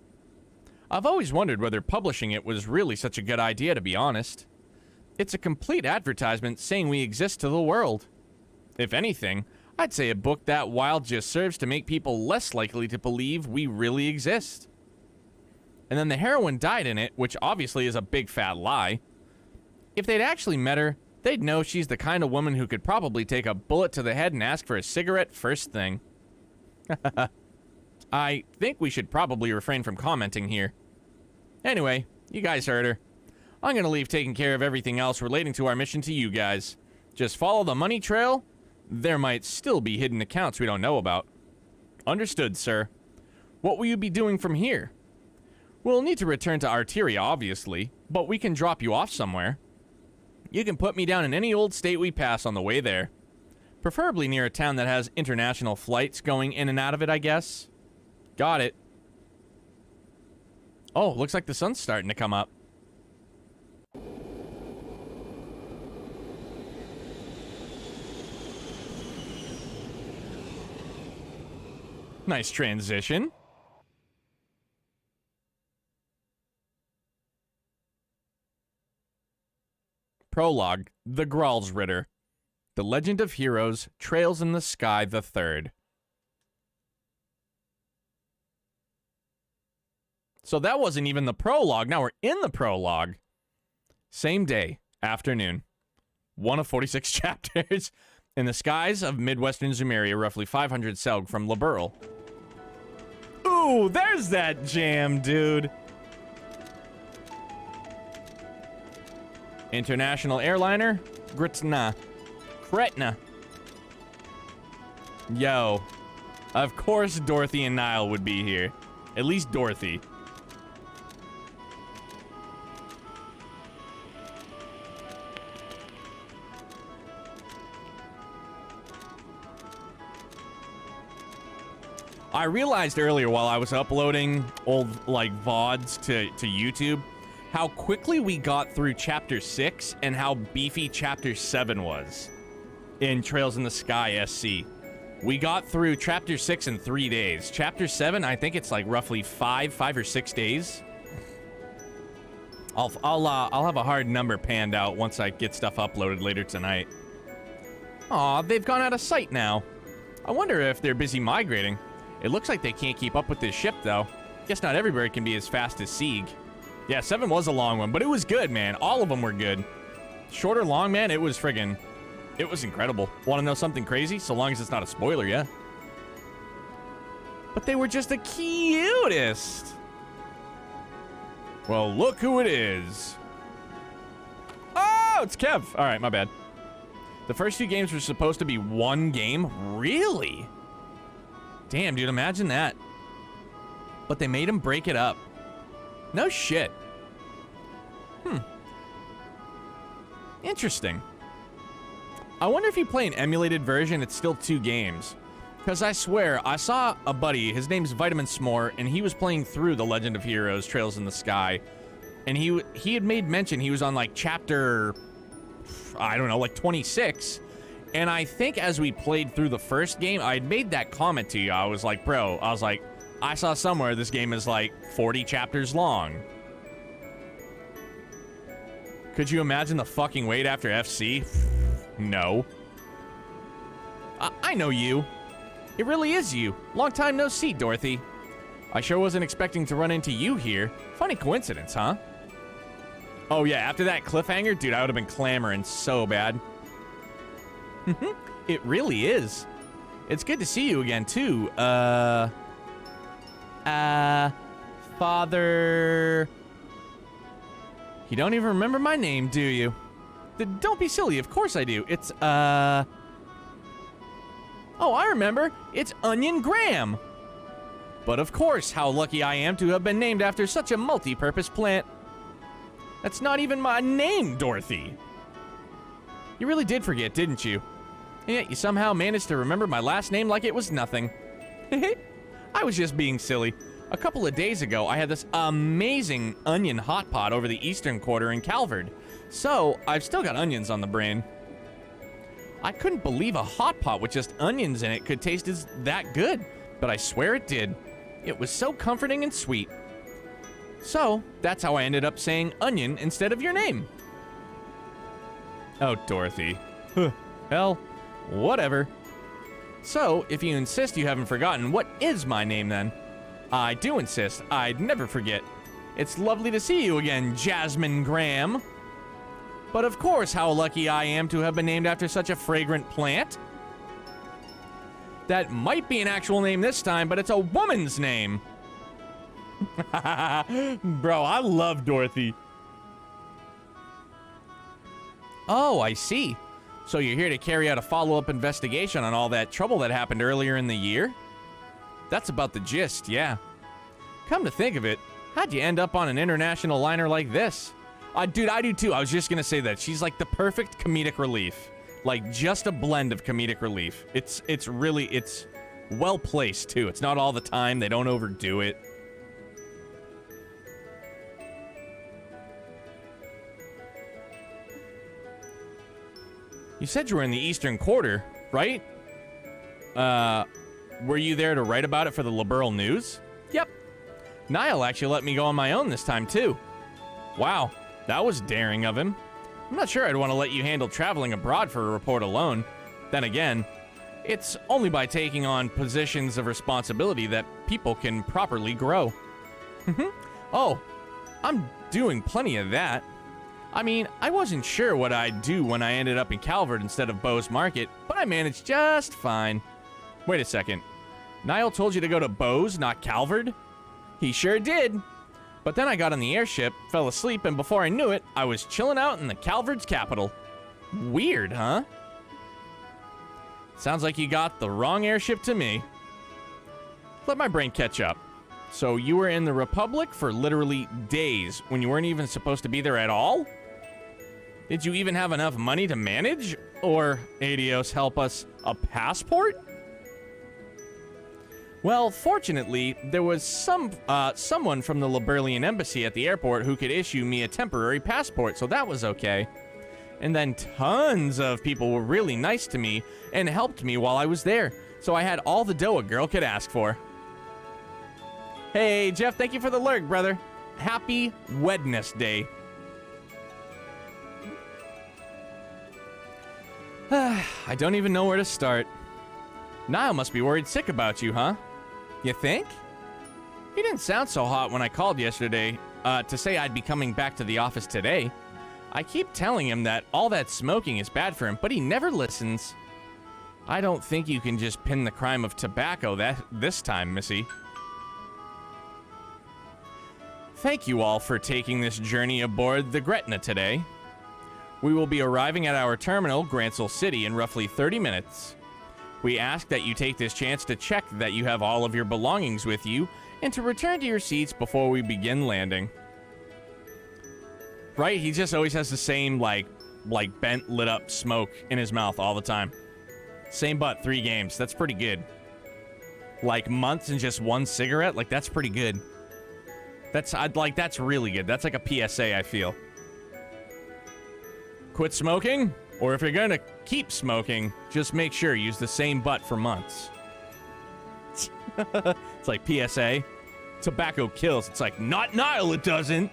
I've always wondered whether publishing it was really such a good idea, to be honest. It's a complete advertisement saying we exist to the world. If anything, I'd say a book that wild just serves to make people less likely to believe we really exist. And then the heroine died in it, which obviously is a big fat lie. If they'd actually met her, they'd know she's the kind of woman who could probably take a bullet to the head and ask for a cigarette first thing. I think we should probably refrain from commenting here. Anyway, you guys heard her. I'm gonna leave taking care of everything else relating to our mission to you guys. Just follow the money trail. There might still be hidden accounts we don't know about. Understood, sir. What will you be doing from here? We'll need to return to Arteria, obviously, but we can drop you off somewhere. You can put me down in any old state we pass on the way there. Preferably near a town that has international flights going in and out of it, I guess. Got it. Oh, looks like the sun's starting to come up. Nice transition. Prologue, The Gralsritter. The Legend of Heroes, Trails in the Sky the Third. So that wasn't even the prologue. Now we're in the prologue. Same day, afternoon. One of 46 chapters. In the skies of Midwestern Zumeria, roughly 500 Selg from Liberl. Ooh, there's that jam, dude. International airliner, Kretna. Yo. Of course Dorothy and Niall would be here. At least Dorothy. I realized earlier while I was uploading old, like, VODs to YouTube, how quickly we got through Chapter 6 and how beefy Chapter 7 was in Trails in the Sky SC. We got through Chapter 6 in 3 days. Chapter 7, I think it's like roughly 5 or 6 days. I'll have a hard number panned out once I get stuff uploaded later tonight. Aw, they've gone out of sight now. I wonder if they're busy migrating. It looks like they can't keep up with this ship, though. Guess not everybody can be as fast as Sieg. Yeah, 7 was a long one, but it was good, man. All of them were good. Short or long, man, it was friggin'... It was incredible. Want to know something crazy? So long as it's not a spoiler, yeah. But they were just the cutest. Well, look who it is. Oh, it's Kev. All right, my bad. The first 2 games were supposed to be one game? Really? Damn, dude, imagine that. But they made him break it up. No shit. Interesting. I wonder if you play an emulated version, it's still 2 games. Because I swear, I saw a buddy, his name's Vitamin S'more, and he was playing through The Legend of Heroes, Trails in the Sky. And he had made mention he was on, like, chapter, I don't know, like 26. And I think as we played through the first game, I had made that comment to you. I was like, bro, I saw somewhere this game is like 40 chapters long. Could you imagine the fucking wait after FC? No. I know you. It really is you. Long time no see, Dorothy. I sure wasn't expecting to run into you here. Funny coincidence, huh? Oh yeah, after that cliffhanger, dude, I would have been clamoring so bad. It really is. It's good to see you again, too. Father... You don't even remember my name, do you? Don't be silly, of course I do. It's, Oh, I remember. It's Onion Graham. But of course, how lucky I am to have been named after such a multi-purpose plant. That's not even my name, Dorothy. You really did forget, didn't you? And yet you somehow managed to remember my last name like it was nothing. I was just being silly. A couple of days ago, I had this amazing onion hot pot over the eastern quarter in Calvard. So, I've still got onions on the brain. I couldn't believe a hot pot with just onions in it could taste that good, but I swear it did. It was so comforting and sweet. So, that's how I ended up saying onion instead of your name. Oh, Dorothy. Hell, whatever. So, if you insist you haven't forgotten, what is my name then? I do insist. I'd never forget. It's lovely to see you again, Jasmine Graham. But of course, how lucky I am to have been named after such a fragrant plant. That might be an actual name this time, but it's a woman's name. Bro, I love Dorothy. Oh, I see. So you're here to carry out a follow-up investigation on all that trouble that happened earlier in the year? That's about the gist, yeah. Come to think of it, how'd you end up on an international liner like this? Dude, I do too. I was just gonna say that. She's like the perfect comedic relief. Like, just a blend of comedic relief. It's well placed too. It's not all the time. They don't overdo it. You said you were in the Eastern Quarter, right? were you there to write about it for the Liberal News? Yep. Niall actually let me go on my own this time, too. Wow, that was daring of him. I'm not sure I'd want to let you handle traveling abroad for a report alone. Then again, it's only by taking on positions of responsibility that people can properly grow. Oh, I'm doing plenty of that. I mean, I wasn't sure what I'd do when I ended up in Calvert instead of Bowes Market, but I managed just fine. Wait a second. Niall told you to go to Bowes, not Calvert? He sure did. But then I got on the airship, fell asleep, and before I knew it, I was chilling out in the Calvert's capital. Weird, huh? Sounds like you got the wrong airship to me. Let my brain catch up. So you were in the Republic for literally days when you weren't even supposed to be there at all? Did you even have enough money to manage? Or, adios, help us, a passport? Well, fortunately, there was someone from the Liberalian embassy at the airport who could issue me a temporary passport, so that was okay. And then tons of people were really nice to me and helped me while I was there, so I had all the dough a girl could ask for. Hey, Jeff, thank you for the lurk, brother. Happy Wednesday. I don't even know where to start. Niall must be worried sick about you, huh? You think? He didn't sound so hot when I called yesterday to say I'd be coming back to the office today. I keep telling him that all that smoking is bad for him, but he never listens. I don't think you can just pin the crime of tobacco this time, Missy. Thank you all for taking this journey aboard the Gretna today. We will be arriving at our terminal, Grantsell City, in roughly 30 minutes. We ask that you take this chance to check that you have all of your belongings with you and to return to your seats before we begin landing. Right? He just always has the same, like bent, lit up smoke in his mouth all the time. Same butt, 3 games. That's pretty good. Like months and just 1 cigarette? Like, that's pretty good. That's really good. That's like a PSA, I feel. Quit smoking? Or if you're gonna keep smoking, just make sure you use the same butt for months. It's like PSA. Tobacco kills. It's like, not Niall, it doesn't.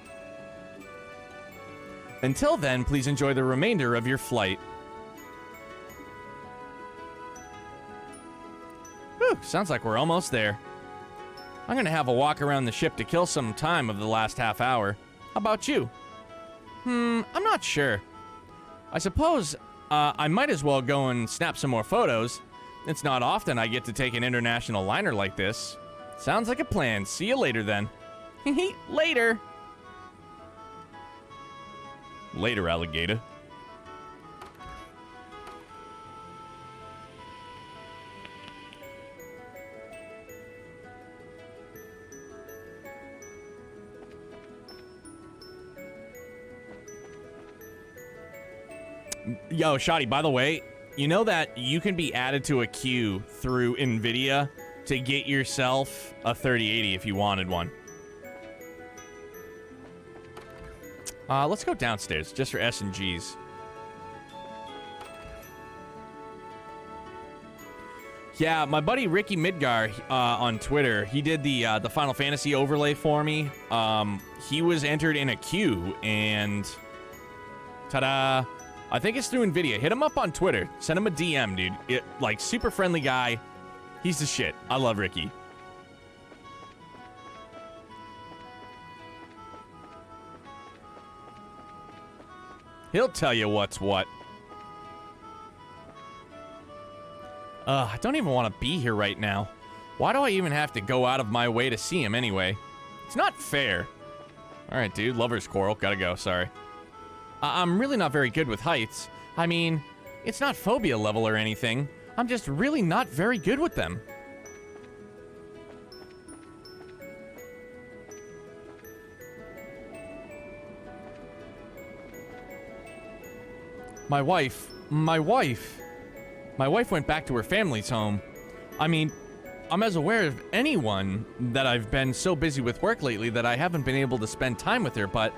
Until then, please enjoy the remainder of your flight. Whew, sounds like we're almost there. I'm gonna have a walk around the ship to kill some time of the last half hour. How about you? I'm not sure. I suppose I might as well go and snap some more photos. It's not often I get to take an international liner like this. Sounds like a plan. See you later then. Later. Later, alligator. Yo, Shoddy, by the way, you know that you can be added to a queue through NVIDIA to get yourself a 3080 if you wanted one. Let's go downstairs, just for S&Gs. Yeah, my buddy Ricky Midgar on Twitter, he did the Final Fantasy overlay for me. He was entered in a queue, and ta-da! I think it's through NVIDIA. Hit him up on Twitter. Send him a DM, dude. Like, super friendly guy. He's the shit. I love Ricky. He'll tell you what's what. I don't even want to be here right now. Why do I even have to go out of my way to see him anyway? It's not fair. Alright, dude. Lover's quarrel. Gotta go. Sorry. I'm really not very good with heights. I mean, it's not phobia level or anything. I'm just really not very good with them. My wife went back to her family's home. I mean, I'm as aware of anyone that I've been so busy with work lately that I haven't been able to spend time with her, but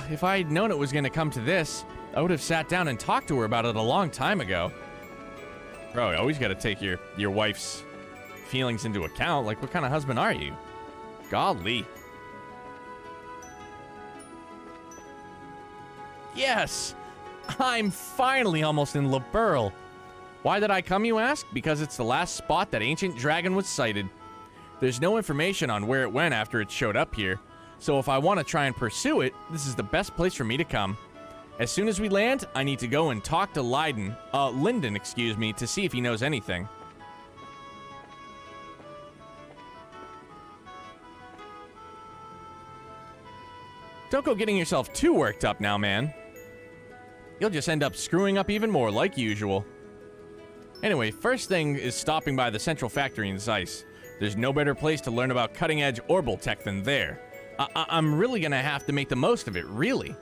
if I had known it was going to come to this, I would have sat down and talked to her about it a long time ago. Bro, you always got to take your wife's feelings into account. Like, what kind of husband are you? Golly. Yes! I'm finally almost in Liberl. Why did I come, you ask? Because it's the last spot that ancient dragon was sighted. There's no information on where it went after it showed up here, so if I want to try and pursue it, this is the best place for me to come. As soon as we land, I need to go and talk to Lyndon, to see if he knows anything. Don't go getting yourself too worked up now, man. You'll just end up screwing up even more, like usual. Anyway, first thing is stopping by the central factory in Zeiss. There's no better place to learn about cutting-edge orbital tech than there. I'm really gonna have to make the most of it, really.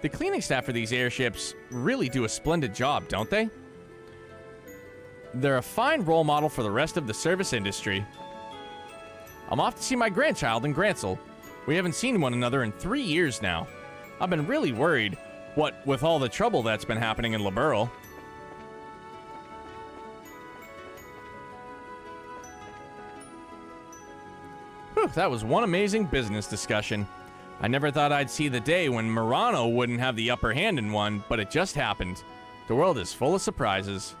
The cleaning staff for these airships really do a splendid job, don't they? They're a fine role model for the rest of the service industry. I'm off to see my grandchild in Gransel. We haven't seen one another in 3 years now. I've been really worried, what with all the trouble that's been happening in Liberl. Whew, that was one amazing business discussion. I never thought I'd see the day when Murano wouldn't have the upper hand in one, but it just happened. The world is full of surprises.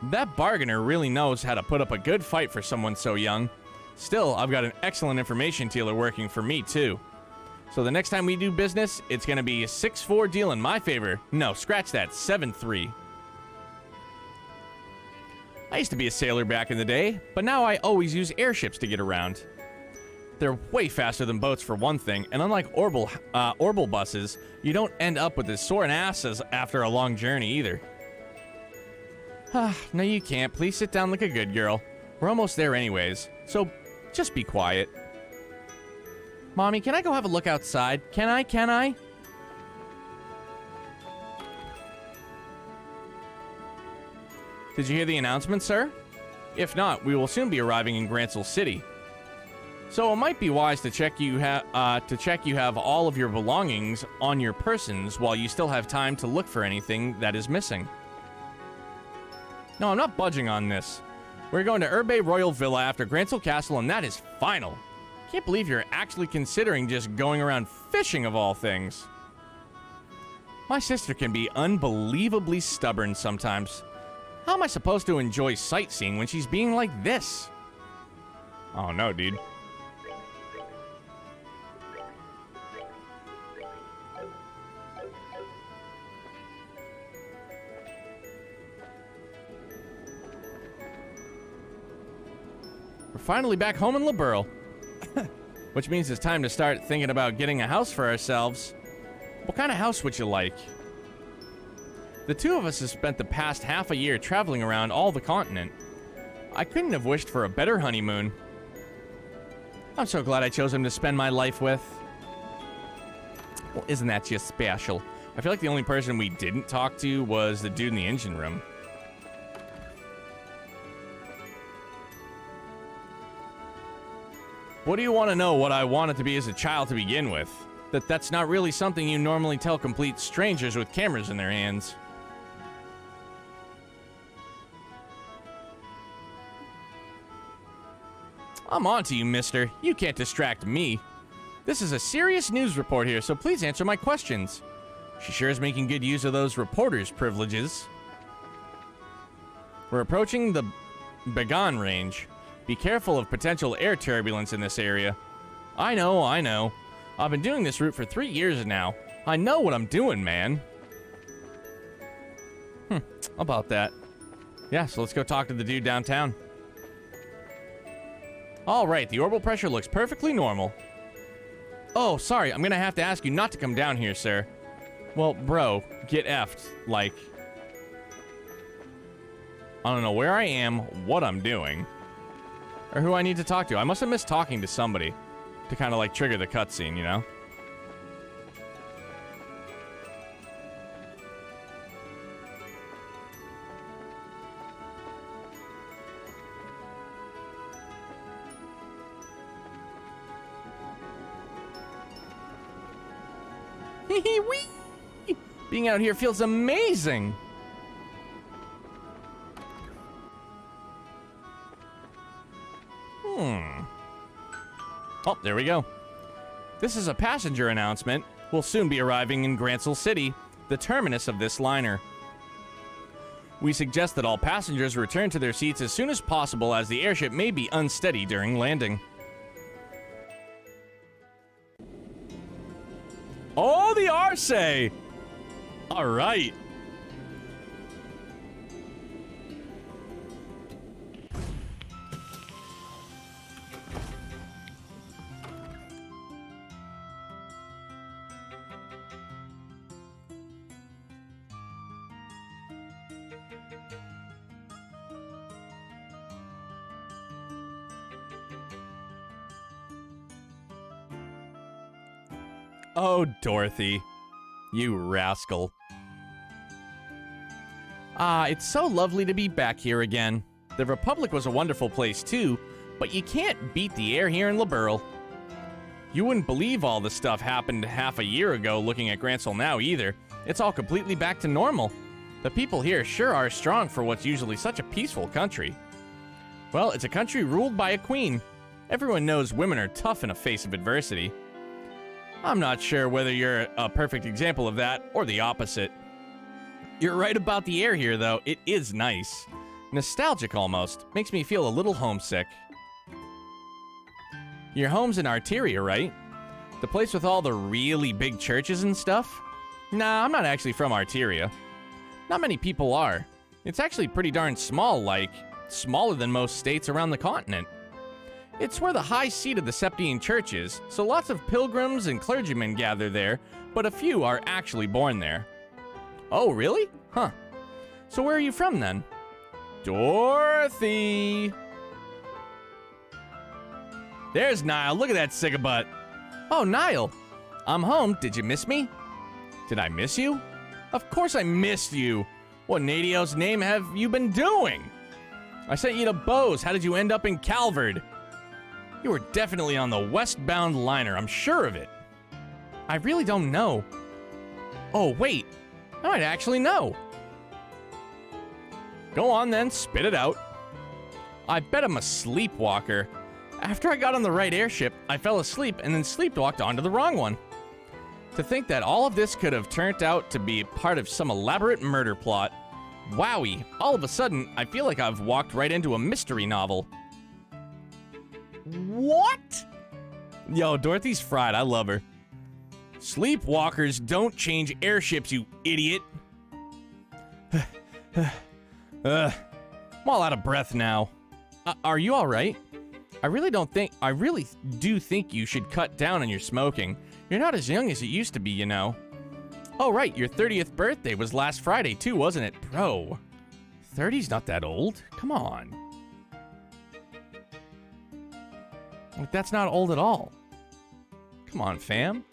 That bargainer really knows how to put up a good fight for someone so young. Still, I've got an excellent information dealer working for me, too. So the next time we do business, it's gonna be a 6-4 deal in my favor. No, scratch that, 7-3. I used to be a sailor back in the day, but now I always use airships to get around. They're way faster than boats for one thing, and unlike orbital buses, you don't end up with as sore an ass as after a long journey either. No, you can't. Please sit down like a good girl. We're almost there anyways, so just be quiet. Mommy, can I go have a look outside? Can I? Did you hear the announcement, sir? If not, we will soon be arriving in Gransel City. So it might be wise to check you have all of your belongings on your persons while you still have time to look for anything that is missing. No, I'm not budging on this. We're going to Urbe Royal Villa after Gransel Castle, and that is final. Can't believe you're actually considering just going around fishing of all things. My sister can be unbelievably stubborn sometimes. How am I supposed to enjoy sightseeing when she's being like this? Oh no, dude. We're finally back home in Liberl. Which means it's time to start thinking about getting a house for ourselves. What kind of house would you like? The two of us have spent the past half a year traveling around all the continent. I couldn't have wished for a better honeymoon. I'm so glad I chose him to spend my life with. Well, isn't that just special? I feel like the only person we didn't talk to was the dude in the engine room. What do you want to know what I wanted to be as a child to begin with? That's not really something you normally tell complete strangers with cameras in their hands. I'm on to you, mister. You can't distract me. This is a serious news report here, so please answer my questions. She sure is making good use of those reporter's privileges. We're approaching the Begon range. Be careful of potential air turbulence in this area. I know. I've been doing this route for 3 years now. I know what I'm doing, man. About that. Yeah, so let's go talk to the dude downtown. All right, the orbital pressure looks perfectly normal. Oh, sorry, I'm gonna have to ask you not to come down here, sir. Well, bro, get effed. Like, I don't know where I am, what I'm doing, or who I need to talk to. I must have missed talking to somebody to kind of like trigger the cutscene, you know? Wee! Being out here feels amazing. Oh, there we go. This is a passenger announcement. We'll soon be arriving in Grantsell City, the terminus of this liner. We suggest that all passengers return to their seats as soon as possible, as the airship may be unsteady during landing. Oh, the Arce! All right. Oh, Dorothy. You rascal. It's so lovely to be back here again. The Republic was a wonderful place too, but you can't beat the air here in Liberl. You wouldn't believe all the stuff happened half a year ago looking at Grantsell now either. It's all completely back to normal. The people here sure are strong for what's usually such a peaceful country. Well, it's a country ruled by a queen. Everyone knows women are tough in the face of adversity. I'm not sure whether you're a perfect example of that or the opposite. You're right about the air here, though. It is nice. Nostalgic almost. Makes me feel a little homesick. Your home's in Arteria, right? The place with all the really big churches and stuff? Nah, I'm not actually from Arteria. Not many people are. It's actually pretty darn small, like, smaller than most states around the continent. It's where the high seat of the Septian Church is, so lots of pilgrims and clergymen gather there, but a few are actually born there. Oh, really? Huh. So where are you from, then? Dorothy! There's Niall. Look at that cigabutt. Oh, Niall. I'm home. Did you miss me? Did I miss you? Of course I missed you. What in Nadio's name have you been doing? I sent you to Bose. How did you end up in Calvard? You were definitely on the westbound liner, I'm sure of it. I really don't know. Oh, wait. I might actually know. Go on then, spit it out. I bet I'm a sleepwalker. After I got on the right airship, I fell asleep and then sleepwalked onto the wrong one. To think that all of this could have turned out to be part of some elaborate murder plot. Wowie, all of a sudden, I feel like I've walked right into a mystery novel. What? Yo, Dorothy's fried. I love her. Sleepwalkers don't change airships, you idiot. I'm all out of breath now. Are you all right? I really do think you should cut down on your smoking. You're not as young as you used to be, you know. Oh, right, your 30th birthday was last Friday too, wasn't it? Bro, 30's not that old. Come on. Like, that's not old at all. Come on, fam.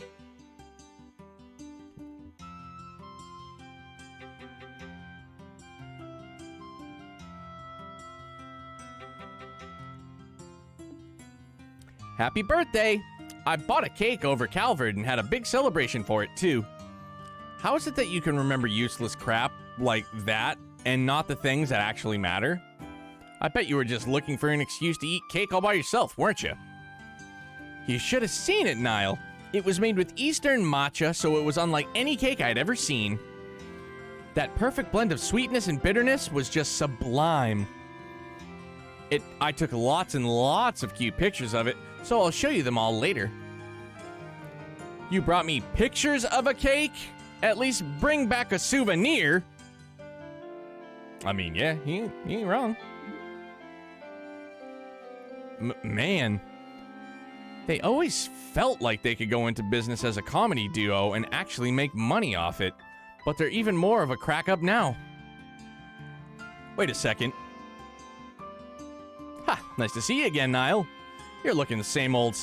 Happy birthday! I bought a cake over Calvard and had a big celebration for it, too. How is it that you can remember useless crap like that and not the things that actually matter? I bet you were just looking for an excuse to eat cake all by yourself, weren't you? You should have seen it, Niall. It was made with Eastern matcha, so it was unlike any cake I'd ever seen. That perfect blend of sweetness and bitterness was just sublime. I took lots and lots of cute pictures of it, so I'll show you them all later. You brought me pictures of a cake? At least bring back a souvenir. I mean, yeah, he ain't wrong. Man, they always felt like they could go into business as a comedy duo and actually make money off it, but they're even more of a crack up now. Wait a second. Ha, nice to see you again, Niall. You're looking the same old,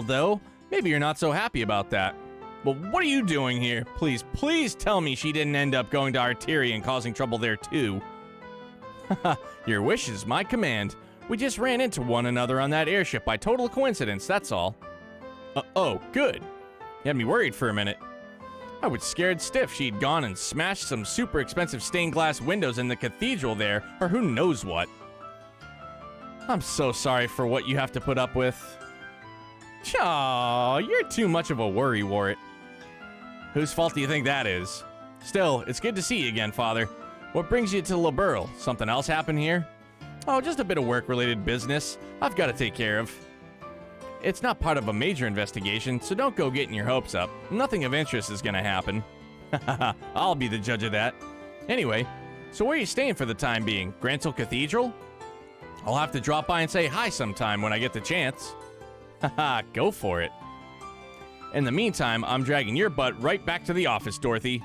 though. Maybe you're not so happy about that. But what are you doing here? Please tell me she didn't end up going to Arteria and causing trouble there too. Haha, your wish is my command. We just ran into one another on that airship by total coincidence, that's all. Oh, good. You had me worried for a minute. I was scared stiff she'd gone and smashed some super expensive stained glass windows in the cathedral there, or who knows what. I'm so sorry for what you have to put up with. Aw, you're too much of a worrywart. Whose fault do you think that is? Still, it's good to see you again, Father. What brings you to Liberl? Something else happen here? Oh, just a bit of work-related business I've got to take care of. It's not part of a major investigation, so don't go getting your hopes up. Nothing of interest is gonna happen. I'll be the judge of that. Anyway, so where are you staying for the time being? Grantil Cathedral? I'll have to drop by and say hi sometime when I get the chance. Haha, go for it. In the meantime, I'm dragging your butt right back to the office, Dorothy.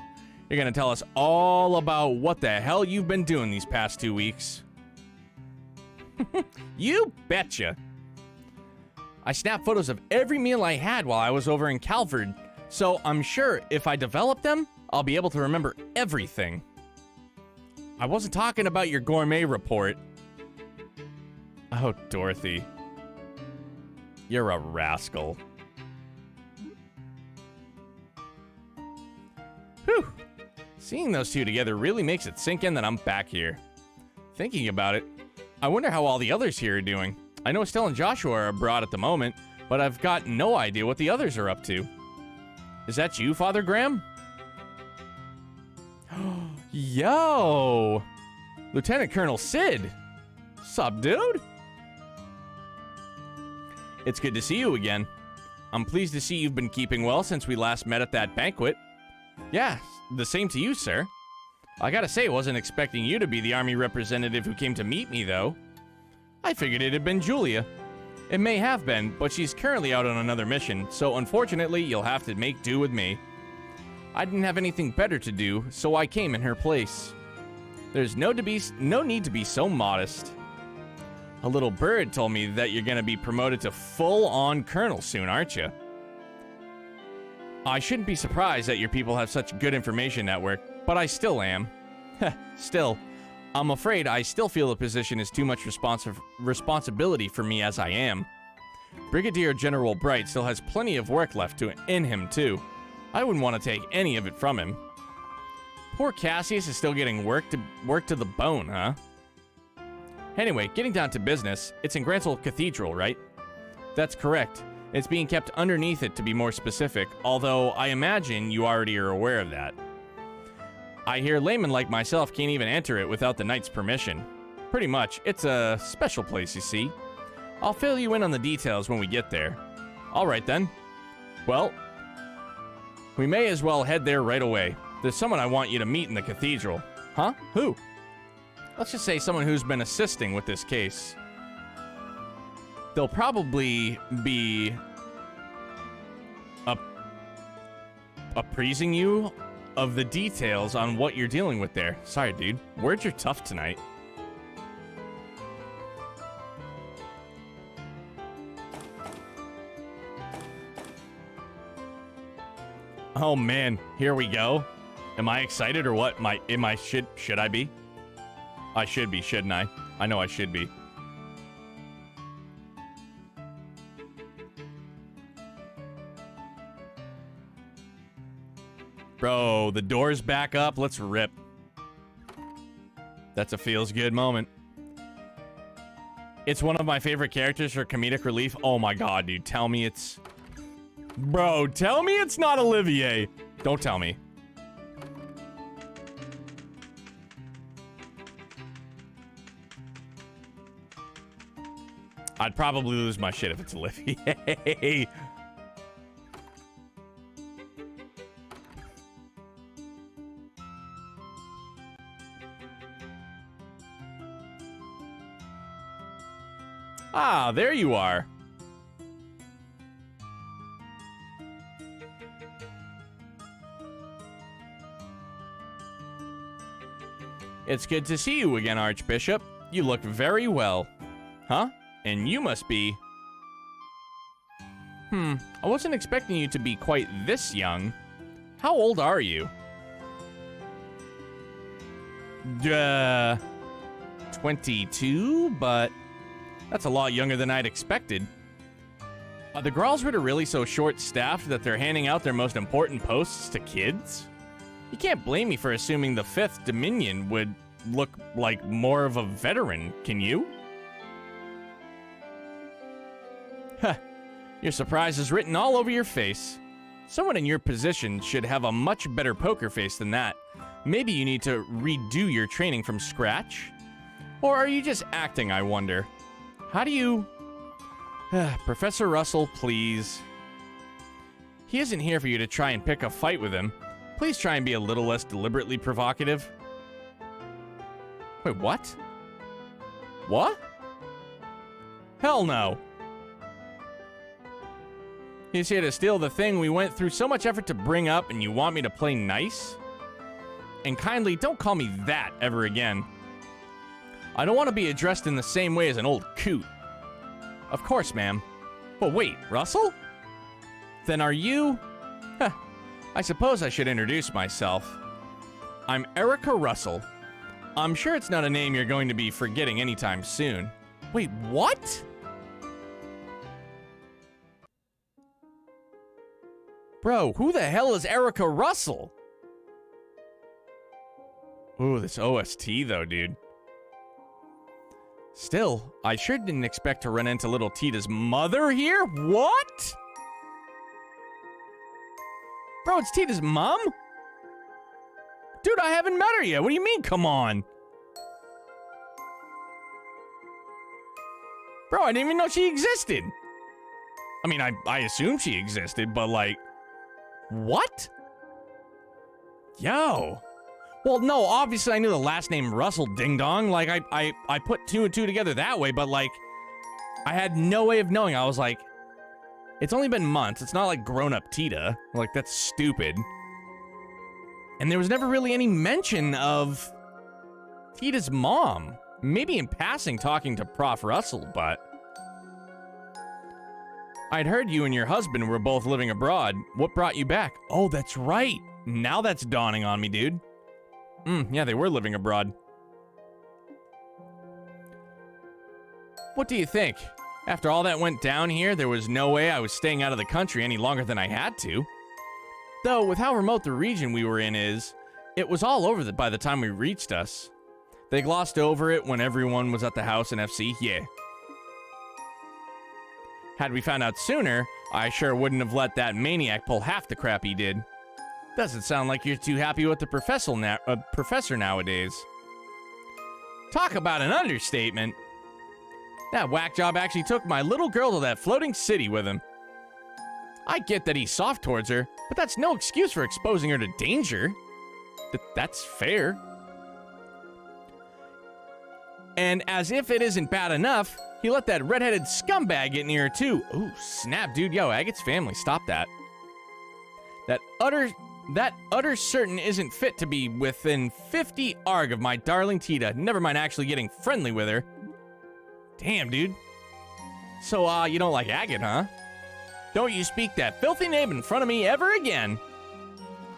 You're gonna tell us all about what the hell you've been doing these past 2 weeks. You betcha. I snapped photos of every meal I had while I was over in Calvard, so I'm sure if I develop them, I'll be able to remember everything. I wasn't talking about your gourmet report. Oh, Dorothy. You're a rascal. Whew. Seeing those two together really makes it sink in that I'm back here. Thinking about it, I wonder how all the others here are doing. I know Estelle and Joshua are abroad at the moment, but I've got no idea what the others are up to. Is that you, Father Graham? Yo! Lieutenant Colonel Sid! Sup, dude? It's good to see you again. I'm pleased to see you've been keeping well since we last met at that banquet. Yeah, the same to you, sir. I gotta say, I wasn't expecting you to be the army representative who came to meet me, though. I figured it had been Julia. It may have been, but she's currently out on another mission, so unfortunately, you'll have to make do with me. I didn't have anything better to do, so I came in her place. There's no need to be so modest. A little bird told me that you're gonna be promoted to full-on colonel soon, aren't you? I shouldn't be surprised that your people have such good information network, but I still am. Still, I'm afraid I still feel the position is too much responsibility for me as I am. Brigadier General Bright still has plenty of work left in him, too. I wouldn't want to take any of it from him. Poor Cassius is still getting work to the bone, huh? Anyway, getting down to business, it's in Grantil Cathedral, right? That's correct. It's being kept underneath it to be more specific, although I imagine you already are aware of that. I hear laymen like myself can't even enter it without the knight's permission. Pretty much, it's a special place, you see. I'll fill you in on the details when we get there. Alright then. Well, we may as well head there right away. There's someone I want you to meet in the cathedral. Huh? Who? Let's just say someone who's been assisting with this case. They'll probably be appraising you of the details on what you're dealing with there. Sorry, dude. Words are tough tonight. Oh man, here we go. Am I excited or what? Should I be? I should be, shouldn't I? I know I should be. Bro, the door's back up. Let's rip. That's a feels good moment. It's one of my favorite characters for comedic relief. Oh my god, dude. Tell me it's... Bro, tell me it's not Olivier. Don't tell me. I'd probably lose my shit if it's Olivier. Ah, there you are. It's good to see you again, Archbishop. You look very well. Huh? And you must be... I wasn't expecting you to be quite this young. How old are you? 22, but that's a lot younger than I'd expected. Are the Gralsrid really so short-staffed that they're handing out their most important posts to kids? You can't blame me for assuming the 5th Dominion would look like more of a veteran, can you? Huh. Your surprise is written all over your face. Someone in your position should have a much better poker face than that. Maybe you need to redo your training from scratch? Or are you just acting, I wonder? How do you... Professor Russell, please. He isn't here for you to try and pick a fight with him. Please try and be a little less deliberately provocative. Wait, what? What? Hell no. He's here to steal the thing we went through so much effort to bring up, and you want me to play nice? And kindly, don't call me that ever again. I don't want to be addressed in the same way as an old coot. Of course, ma'am. But wait, Russell? Then are you... Huh. I suppose I should introduce myself. I'm Erica Russell. I'm sure it's not a name you're going to be forgetting anytime soon. Wait, what? Bro, who the hell is Erica Russell? Ooh, this OST though, dude. Still, I sure didn't expect to run into little Tita's mother here. What? Bro, it's Tita's mom? Dude, I haven't met her yet. What do you mean, come on? Bro, I didn't even know she existed. I mean, I assumed she existed, but like... What? Yo. Well, no, obviously I knew the last name Russell, ding dong. Like, I put two and two together that way, but like, I had no way of knowing. I was like, it's only been months. It's not like grown-up Tita. Like, that's stupid. And there was never really any mention of Tita's mom. Maybe in passing talking to Prof. Russell, but... I'd heard you and your husband were both living abroad. What brought you back? Oh, that's right. Now that's dawning on me, dude. Yeah, they were living abroad. What do you think? After all that went down here, there was no way I was staying out of the country any longer than I had to. Though, with how remote the region we were in is, it was all over by the time we reached us. They glossed over it when everyone was at the house in FC, yeah. Had we found out sooner, I sure wouldn't have let that maniac pull half the crap he did. Doesn't sound like you're too happy with the professor nowadays. Talk about an understatement. That whack job actually took my little girl to that floating city with him. I get that he's soft towards her, but that's no excuse for exposing her to danger. That's fair. And as if it isn't bad enough, he let that redheaded scumbag get near her too. Ooh, snap, dude. Yo, Agate's family, stop that. That utter certain isn't fit to be within 50 arg of my darling Tita. Never mind actually getting friendly with her. Damn, dude. So, you don't like Agate, huh? Don't you speak that filthy name in front of me ever again.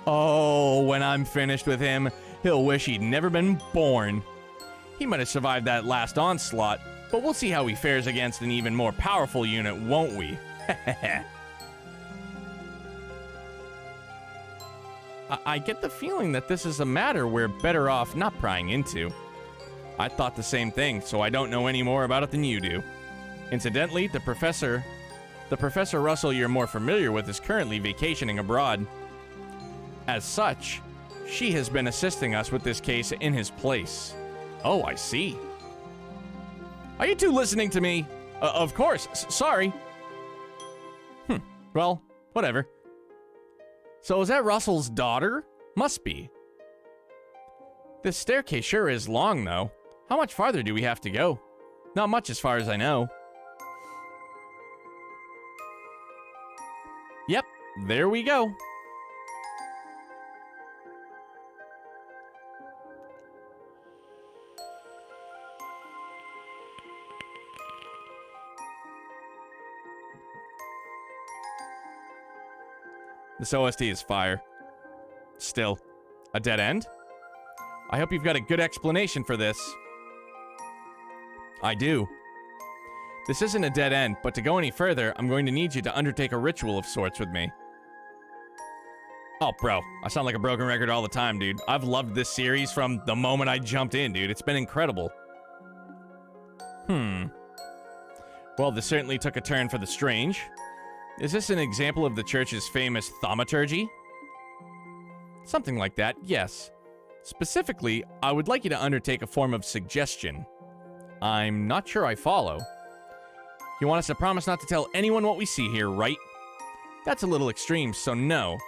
Oh, when I'm finished with him, he'll wish he'd never been born. He might have survived that last onslaught, but we'll see how he fares against an even more powerful unit, won't we? I get the feeling that this is a matter we're better off not prying into. I thought the same thing, so I don't know any more about it than you do. Incidentally, the Professor Russell you're more familiar with is currently vacationing abroad. As such, she has been assisting us with this case in his place. Oh, I see. Are you two listening to me? Of course. Sorry. Well, whatever. So is that Russell's daughter? Must be. This staircase sure is long, though. How much farther do we have to go? Not much as far as I know. Yep, there we go. This OST is fire. Still, a dead end? I hope you've got a good explanation for this. I do. This isn't a dead end, but to go any further, I'm going to need you to undertake a ritual of sorts with me. Oh, bro, I sound like a broken record all the time, dude. I've loved this series from the moment I jumped in, dude. It's been incredible. Well, this certainly took a turn for the strange. Is this an example of the church's famous thaumaturgy? Something like that, yes. Specifically, I would like you to undertake a form of suggestion. I'm not sure I follow. You want us to promise not to tell anyone what we see here, right? That's a little extreme, so no.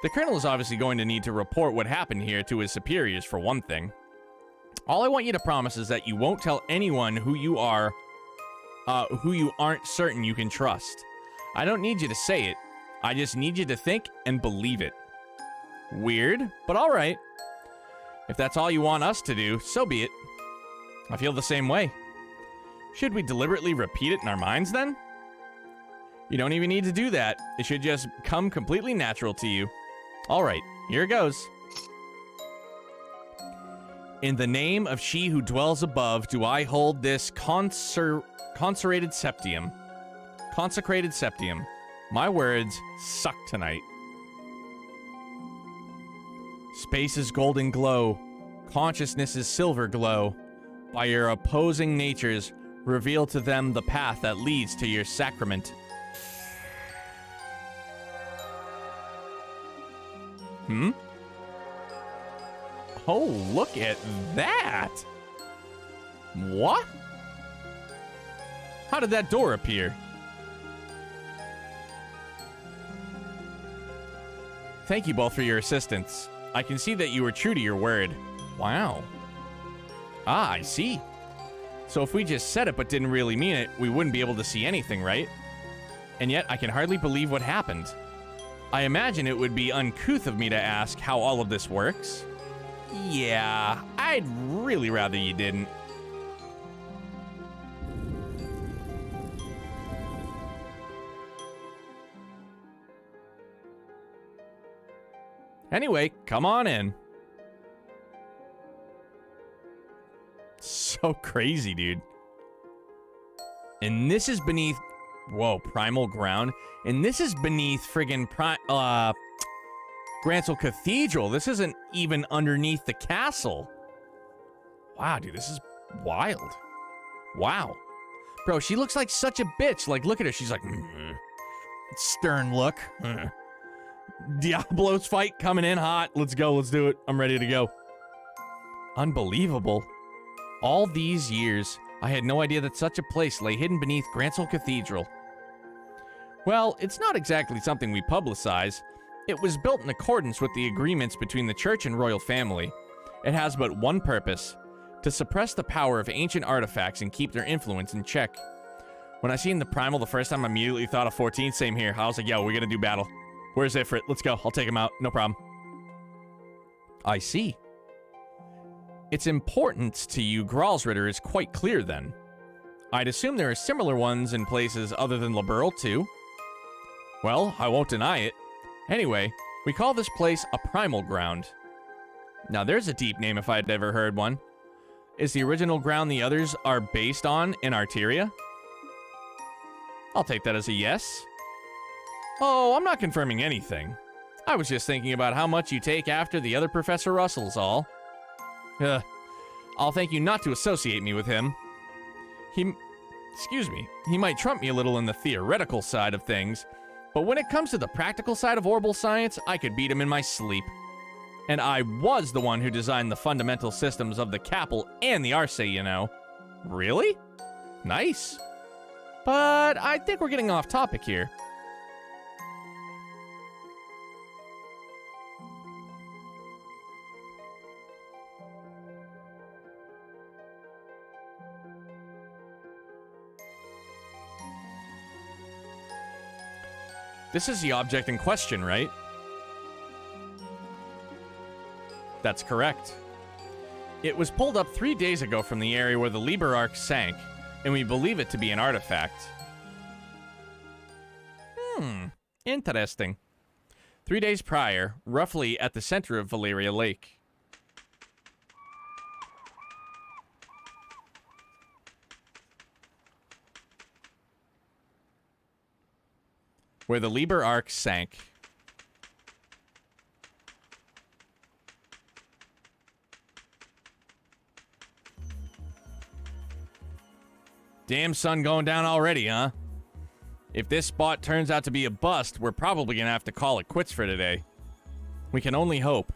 The colonel is obviously going to need to report what happened here to his superiors, for one thing. All I want you to promise is that you won't tell anyone who you aren't certain you can trust. I don't need you to say it. I just need you to think and believe it. Weird, but alright. If that's all you want us to do, so be it. I feel the same way. Should we deliberately repeat it in our minds then? You don't even need to do that. It should just come completely natural to you. Alright, here it goes. In the name of she who dwells above, do I hold this consecrated septium. Consecrated septium. My words suck tonight. Space is golden glow. Consciousness is silver glow. By your opposing natures, reveal to them the path that leads to your sacrament. Oh, look at that! What? How did that door appear? Thank you both for your assistance. I can see that you were true to your word. Wow. Ah, I see. So if we just said it but didn't really mean it, we wouldn't be able to see anything, right? And yet, I can hardly believe what happened. I imagine it would be uncouth of me to ask how all of this works. Yeah, I'd really rather you didn't. Anyway, come on in. So crazy, dude. And this is beneath... Whoa, primal ground. And this is beneath friggin' Grantsell Cathedral. This isn't even underneath the castle. Wow, dude, this is wild. Wow. Bro, she looks like such a bitch. Like, look at her. She's like... Stern look. Diablo's fight coming in hot. Let's go. Let's do it. I'm ready to go. Unbelievable. All these years, I had no idea that such a place lay hidden beneath Grantsell Cathedral. Well, it's not exactly something we publicize. It was built in accordance with the agreements between the church and royal family. It has but one purpose: to suppress the power of ancient artifacts and keep their influence in check. When I seen the primal the first time, I immediately thought of 14. Same here. I was like, yo, we're gonna do battle. Where's Ifrit? Let's go. I'll take him out. No problem. I see. Its importance to you Gralsritter is quite clear then. I'd assume there are similar ones in places other than Liberl too. Well, I won't deny it. Anyway, we call this place a primal ground. Now there's a deep name if I'd ever heard one. Is the original ground the others are based on in Arteria? I'll take that as a yes. Oh, I'm not confirming anything. I was just thinking about how much you take after the other Professor Russells all. I'll thank you not to associate me with him. He might trump me a little in the theoretical side of things, but when it comes to the practical side of orbital science, I could beat him in my sleep. And I was the one who designed the fundamental systems of the Capel and the Arce, you know. Really? Nice. But I think we're getting off topic here. This is the object in question, right? That's correct. It was pulled up 3 days ago from the area where the Liber Arc sank, and we believe it to be an artifact. Interesting. 3 days prior, roughly at the center of Valeria Lake. Where the Liber Arc sank. Damn sun going down already, huh? If this spot turns out to be a bust, we're probably gonna have to call it quits for today. We can only hope.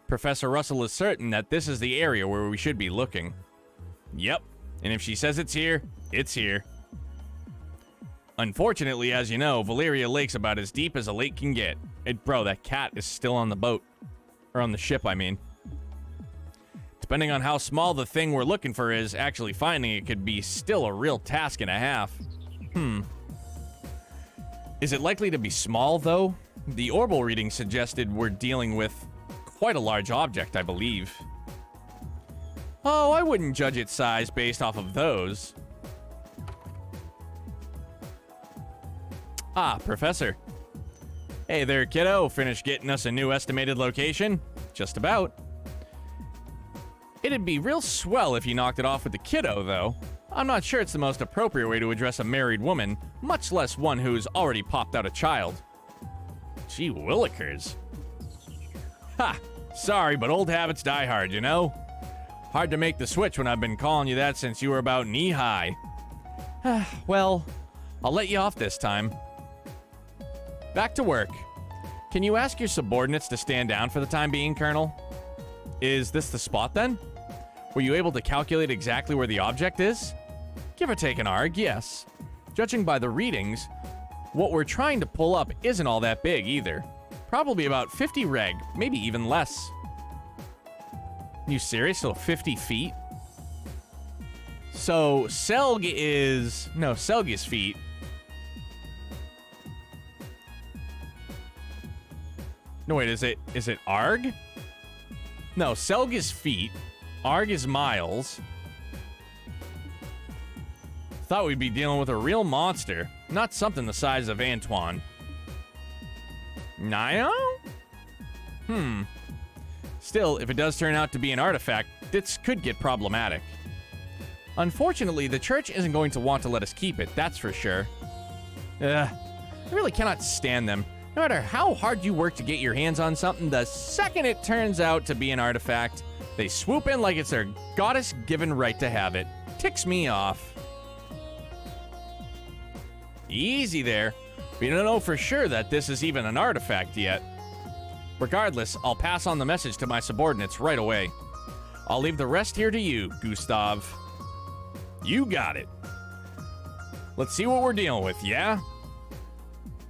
Professor Russell is certain that this is the area where we should be looking. Yep, and if she says it's here, it's here. Unfortunately, as you know, Valeria Lake's about as deep as a lake can get. Bro, that cat is still on the boat. Or on the ship, I mean. Depending on how small the thing we're looking for is, actually finding it could be still a real task and a half. Is it likely to be small, though? The orbal reading suggested we're dealing with quite a large object, I believe. Oh, I wouldn't judge its size based off of those. Ah, Professor. Hey there, kiddo. Finished getting us a new estimated location? Just about. It'd be real swell if you knocked it off with the kiddo, though. I'm not sure it's the most appropriate way to address a married woman, much less one who's already popped out a child. Gee willikers. Ha! Sorry, but old habits die hard, you know? Hard to make the switch when I've been calling you that since you were about knee-high. Well, I'll let you off this time. Back to work. Can you ask your subordinates to stand down for the time being, Colonel? Is this the spot, then? Were you able to calculate exactly where the object is? Give or take an arg, yes. Judging by the readings, what we're trying to pull up isn't all that big, either. Probably about 50 reg, maybe even less. You serious? So 50 feet? So, Selg is... No, Selg is feet. No, wait, is it arg? No, Selg is feet. Arg is miles. Thought we'd be dealing with a real monster, not something the size of Antoine. Nio? Still, if it does turn out to be an artifact, this could get problematic. Unfortunately, the church isn't going to want to let us keep it, that's for sure. I really cannot stand them. No matter how hard you work to get your hands on something, the second it turns out to be an artifact, they swoop in like it's their goddess-given right to have it. Ticks me off. Easy there. We don't know for sure that this is even an artifact yet. Regardless, I'll pass on the message to my subordinates right away. I'll leave the rest here to you, Gustav. You got it. Let's see what we're dealing with, yeah?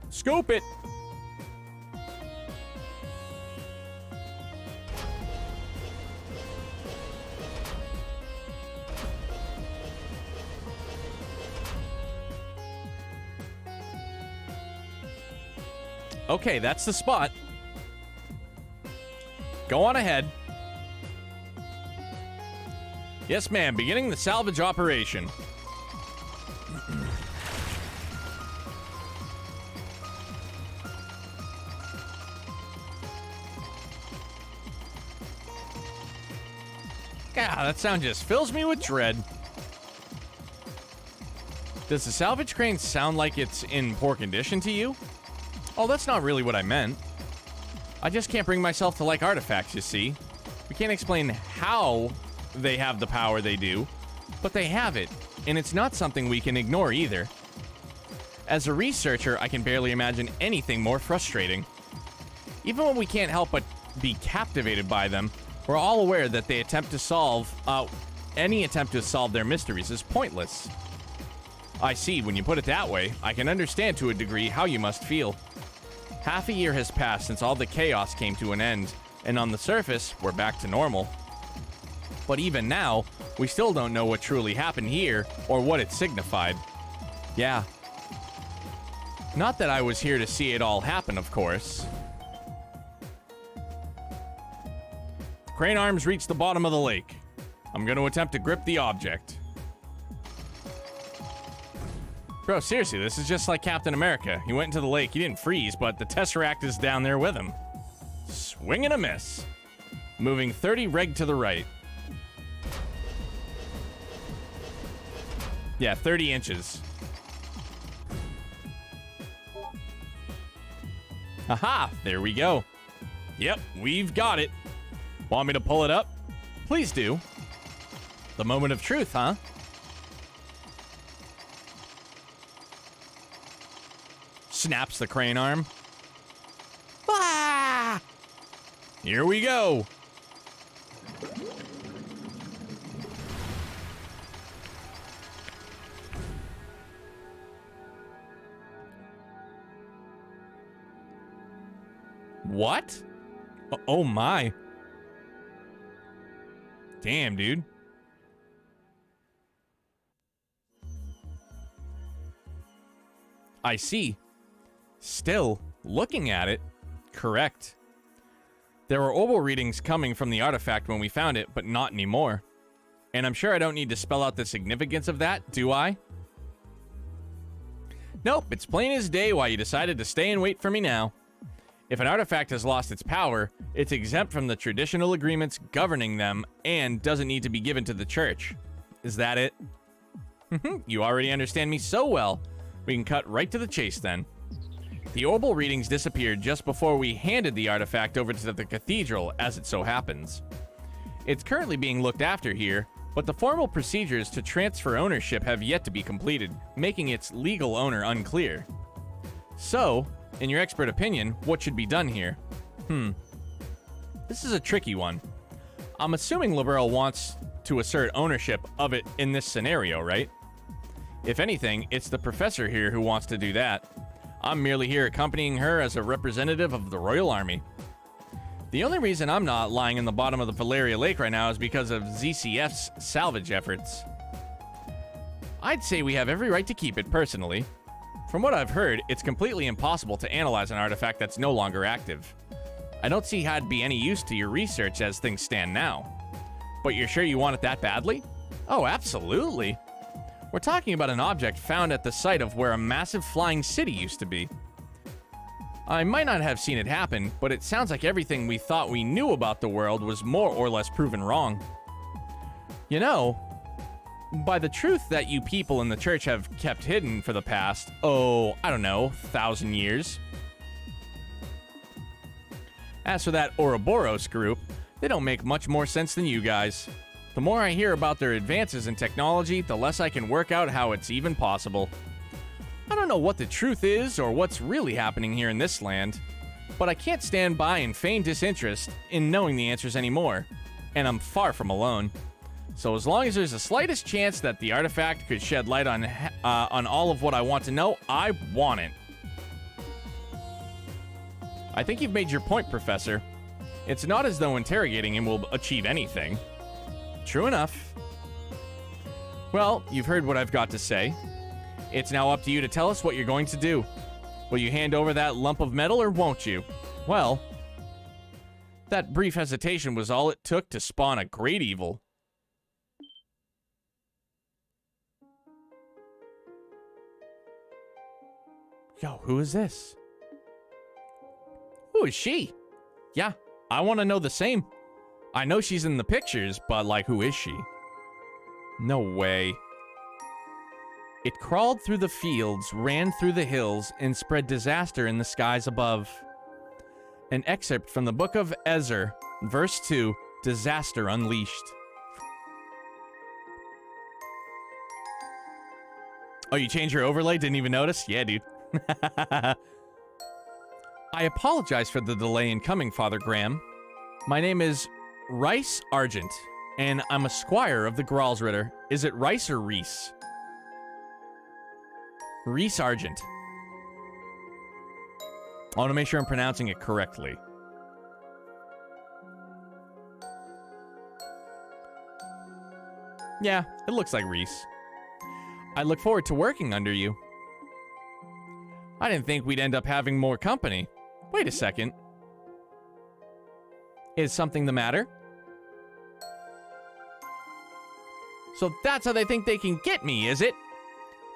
Scoop it! Okay, that's the spot. Go on ahead. Yes, ma'am. Beginning the salvage operation. God, that sound just fills me with dread. Does the salvage crane sound like it's in poor condition to you? Oh, that's not really what I meant. I just can't bring myself to like artifacts, you see. We can't explain how they have the power they do, but they have it, and it's not something we can ignore either. As a researcher, I can barely imagine anything more frustrating. Even when we can't help but be captivated by them, we're all aware that any attempt to solve their mysteries is pointless. I see, when you put it that way, I can understand to a degree how you must feel. Half a year has passed since all the chaos came to an end, and on the surface, we're back to normal. But even now, we still don't know what truly happened here, or what it signified. Yeah. Not that I was here to see it all happen, of course. Crane arms reach the bottom of the lake. I'm going to attempt to grip the object. Bro, seriously, this is just like Captain America. He went into the lake, he didn't freeze, but the Tesseract is down there with him. Swing and a miss. Moving 30 reg to the right. Yeah, 30 inches. Aha, there we go. Yep, we've got it. Want me to pull it up? Please do. The moment of truth, huh? Snaps the crane arm. Ah! Here we go. What? Oh my. Damn, dude. I see. Still, looking at it, correct. There were oval readings coming from the artifact when we found it, but not anymore. And I'm sure I don't need to spell out the significance of that, do I? Nope, it's plain as day why you decided to stay and wait for me now. If an artifact has lost its power, it's exempt from the traditional agreements governing them and doesn't need to be given to the church. Is that it? You already understand me so well. We can cut right to the chase then. The orbal readings disappeared just before we handed the artifact over to the cathedral, as it so happens. It's currently being looked after here, but the formal procedures to transfer ownership have yet to be completed, making its legal owner unclear. So, in your expert opinion, what should be done here? This is a tricky one. I'm assuming Liberl wants to assert ownership of it in this scenario, right? If anything, it's the professor here who wants to do that. I'm merely here accompanying her as a representative of the Royal Army. The only reason I'm not lying in the bottom of the Valeria Lake right now is because of ZCF's salvage efforts. I'd say we have every right to keep it, personally. From what I've heard, it's completely impossible to analyze an artifact that's no longer active. I don't see how it'd be any use to your research as things stand now. But you're sure you want it that badly? Oh, absolutely. We're talking about an object found at the site of where a massive flying city used to be. I might not have seen it happen, but it sounds like everything we thought we knew about the world was more or less proven wrong. You know, by the truth that you people in the church have kept hidden for the past, I don't know, 1,000 years. As for that Ouroboros group, they don't make much more sense than you guys. The more I hear about their advances in technology, the less I can work out how it's even possible. I don't know what the truth is or what's really happening here in this land, but I can't stand by and feign disinterest in knowing the answers anymore, and I'm far from alone. So as long as there's the slightest chance that the artifact could shed light on all of what I want to know, I want it. I think you've made your point, Professor. It's not as though interrogating him will achieve anything. True enough. Well, you've heard what I've got to say. It's now up to you to tell us what you're going to do. Will you hand over that lump of metal or won't you? Well, that brief hesitation was all it took to spawn a great evil. Yo, who is this? Who is she? Yeah, I want to know the same. I know she's in the pictures, but like, who is she? No way. It crawled through the fields, ran through the hills, and spread disaster in the skies above. An excerpt from the Book of Ezer, verse 2, Disaster Unleashed. Oh, you changed your overlay? Didn't even notice? Yeah, dude. I apologize for the delay in coming, Father Graham. My name is Rice Argent, and I'm a squire of the Gralsritter. Is it Rice or Reese? Reese Argent. I want to make sure I'm pronouncing it correctly. Yeah, it looks like Reese. I look forward to working under you. I didn't think we'd end up having more company. Wait a second. Is something the matter? So that's how they think they can get me, is it?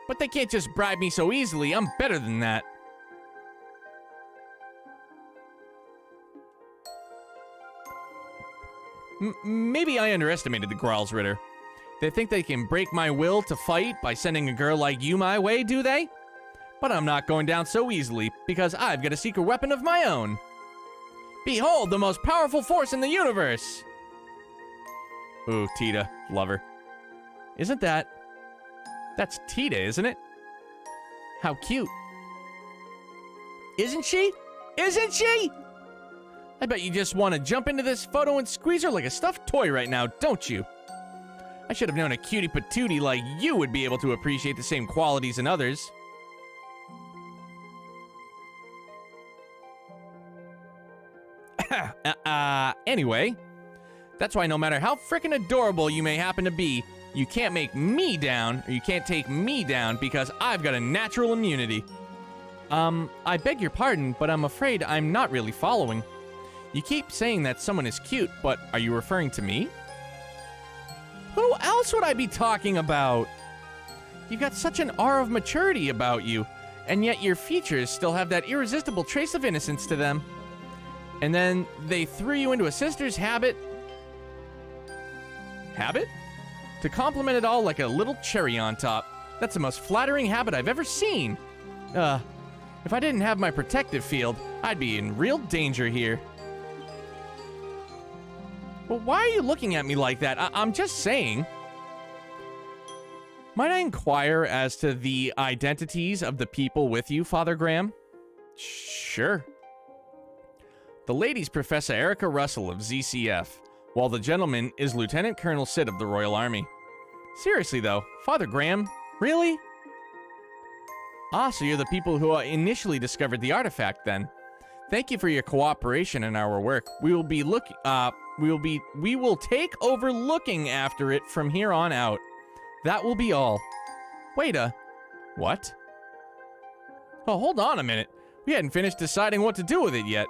But they can't just bribe me so easily. I'm better than that. Maybe I underestimated the Gralsritter. They think they can break my will to fight by sending a girl like you my way, do they? But I'm not going down so easily, because I've got a secret weapon of my own. Behold the most powerful force in the universe! Ooh, Tita. Love her. Isn't that... That's Tita, isn't it? How cute. Isn't she? Isn't she? I bet you just want to jump into this photo and squeeze her like a stuffed toy right now, don't you? I should have known a cutie patootie like you would be able to appreciate the same qualities in others. Anyway, that's why no matter how frickin' adorable you may happen to be, you can't make me down, or you can't take me down because I've got a natural immunity. I beg your pardon, but I'm afraid I'm not really following. You keep saying that someone is cute, but are you referring to me? Who else would I be talking about? You've got such an aura of maturity about you, and yet your features still have that irresistible trace of innocence to them. And then they threw you into a sister's habit? Habit? To compliment it all like a little cherry on top. That's the most flattering habit I've ever seen. If I didn't have my protective field, I'd be in real danger here. Well, why are you looking at me like that? I'm just saying. Might I inquire as to the identities of the people with you, Father Graham? Sure. The lady's Professor Erica Russell of ZCF, while the gentleman is Lieutenant Colonel Sid of the Royal Army. Seriously though, Father Graham, really? Ah, so you're the people who initially discovered the artifact then. Thank you for your cooperation in our work. We will take over looking after it from here on out. That will be all. Wait what? Oh, hold on a minute. We hadn't finished deciding what to do with it yet.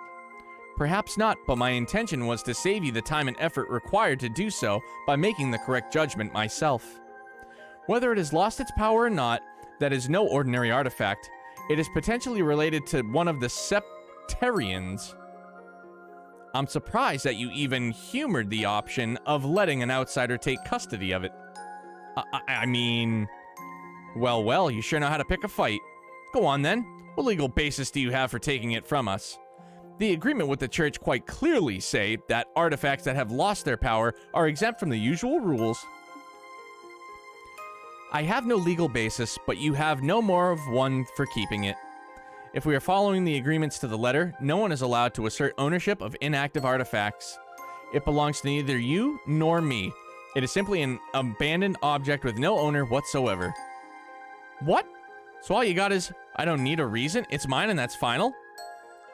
Perhaps not, but my intention was to save you the time and effort required to do so by making the correct judgment myself. Whether it has lost its power or not, that is no ordinary artifact. It is potentially related to one of the Septarians. I'm surprised that you even humored the option of letting an outsider take custody of it. I mean... Well, you sure know how to pick a fight. Go on then. What legal basis do you have for taking it from us? The agreement with the church quite clearly say that artifacts that have lost their power are exempt from the usual rules. I have no legal basis, but you have no more of one for keeping it. If we are following the agreements to the letter, no one is allowed to assert ownership of inactive artifacts. It belongs to neither you nor me. It is simply an abandoned object with no owner whatsoever. What? So all you got is, I don't need a reason, it's mine and that's final?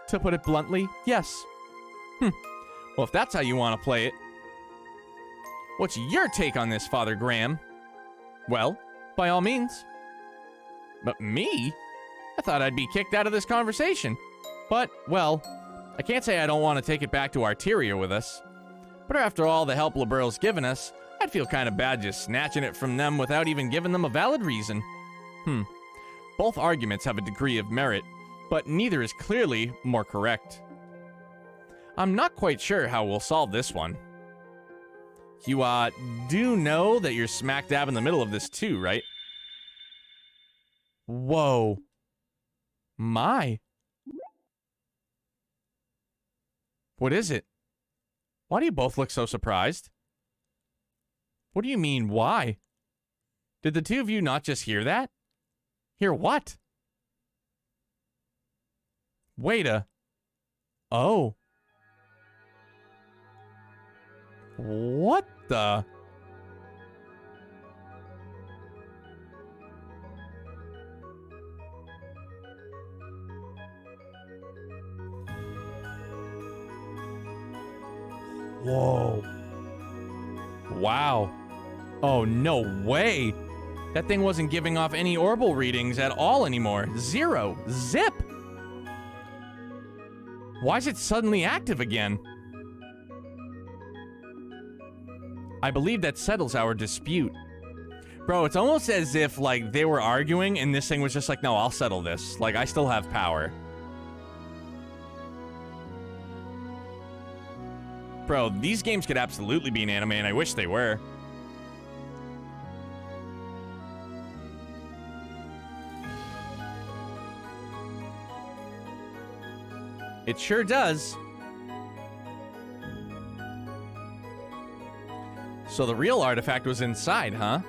To put it bluntly, yes. Well, if that's how you want to play it. What's your take on this, Father Graham? Well, by all means. But me? I thought I'd be kicked out of this conversation. But, well, I can't say I don't want to take it back to Arteria with us. But after all the help Liberal's given us, I'd feel kind of bad just snatching it from them without even giving them a valid reason. Both arguments have a degree of merit, but neither is clearly more correct. I'm not quite sure how we'll solve this one. You, do know that you're smack dab in the middle of this too, right? Whoa. My. What is it? Why do you both look so surprised? What do you mean, why? Did the two of you not just hear that? Hear what? Wait a... Oh. What the... Whoa. Wow. Oh, no way. That thing wasn't giving off any orbital readings at all anymore. Zero. Zip. Why is it suddenly active again? I believe that settles our dispute. Bro, it's almost as if, like, they were arguing and this thing was just like, no, I'll settle this. Like, I still have power. Bro, these games could absolutely be an anime, and I wish they were. It sure does. So the real artifact was inside, huh?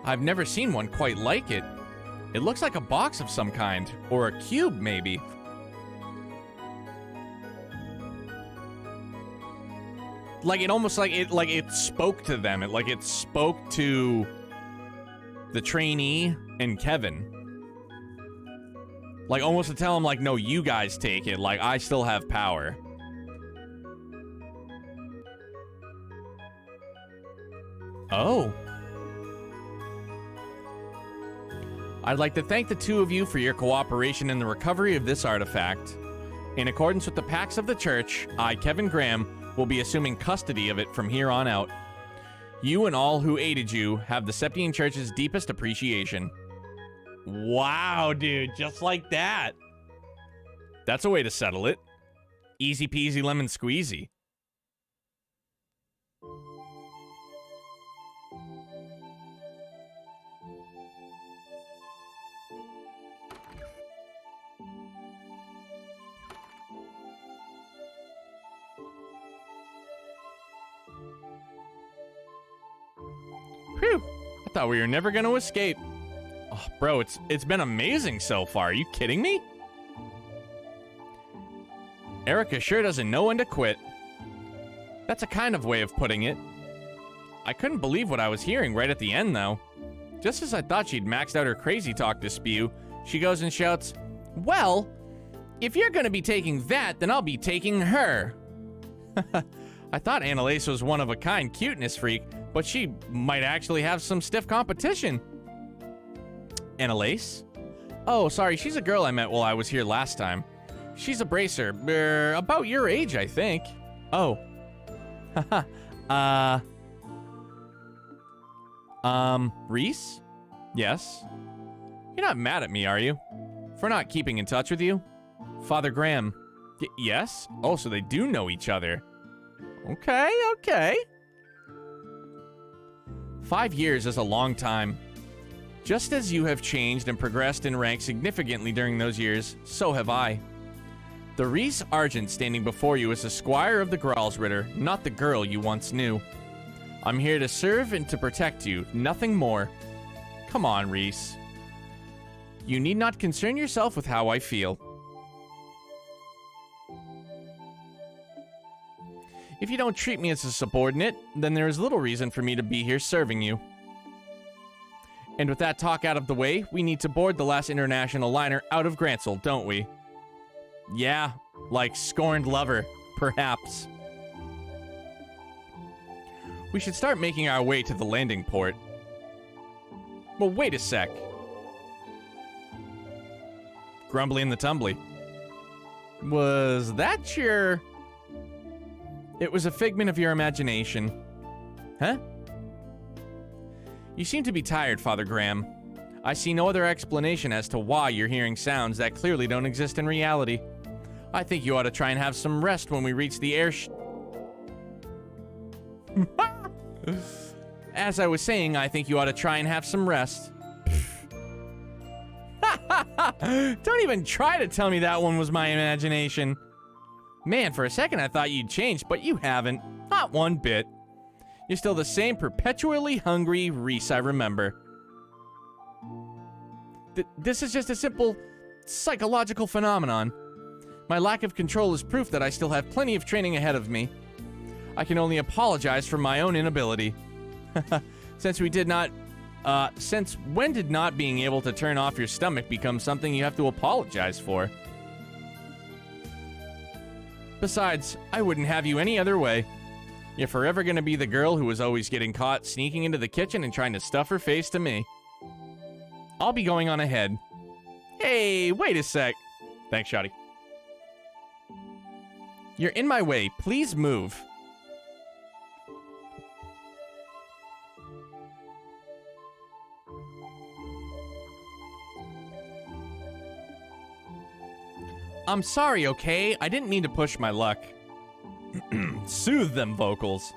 I've never seen one quite like it. It looks like a box of some kind, or a cube, maybe. Like, it almost like it spoke to them. It spoke to the trainee and Kevin. Like, almost to tell him, like, no, you guys take it. Like, I still have power. Oh. I'd like to thank the two of you for your cooperation in the recovery of this artifact. In accordance with the Pacts of the Church, I, Kevin Graham, will be assuming custody of it from here on out. You and all who aided you have the Septian Church's deepest appreciation. Wow, dude, just like that. That's a way to settle it. Easy peasy lemon squeezy. Whew. I thought we were never going to escape. Oh, bro, it's been amazing so far. Are you kidding me? Erica sure doesn't know when to quit. That's a kind of way of putting it. I couldn't believe what I was hearing right at the end, though. Just as I thought she'd maxed out her crazy talk to spew, she goes and shouts, "Well, if you're going to be taking that, then I'll be taking her." I thought Annalise was one of a kind cuteness freak, but she might actually have some stiff competition. Annalise? Oh, sorry, she's a girl I met while I was here last time. She's a bracer, about your age, I think. Oh. Reese? Yes? You're not mad at me, are you? For not keeping in touch with you? Father Graham. Yes? Oh, so they do know each other. Okay. 5 years is a long time. Just as you have changed and progressed in rank significantly during those years, so have I. The Reese Argent standing before you is the squire of the Gralsritter, not the girl you once knew. I'm here to serve and to protect you, nothing more. Come on, Reese. You need not concern yourself with how I feel. If you don't treat me as a subordinate, then there is little reason for me to be here serving you. And with that talk out of the way, we need to board the last international liner out of Grantsel, don't we? Yeah, like scorned lover, perhaps. We should start making our way to the landing port. Well, wait a sec. Grumbly and the Tumbly. Was that your... It was a figment of your imagination. Huh? You seem to be tired, Father Graham. I see no other explanation as to why you're hearing sounds that clearly don't exist in reality. I think you ought to try and have some rest when we reach the air As I was saying, I think you ought to try and have some rest. Don't even try to tell me that one was my imagination. Man, for a second I thought you'd changed, but you haven't. Not one bit. You're still the same perpetually hungry Reese I remember. This is just a simple psychological phenomenon. My lack of control is proof that I still have plenty of training ahead of me. I can only apologize for my own inability. Since when did not being able to turn off your stomach become something you have to apologize for? Besides, I wouldn't have you any other way. You're forever gonna be the girl who was always getting caught sneaking into the kitchen and trying to stuff her face to me. I'll be going on ahead. Hey, wait a sec. Thanks, Shoddy. You're in my way. Please move. I'm sorry, okay? I didn't mean to push my luck. Soothe them vocals.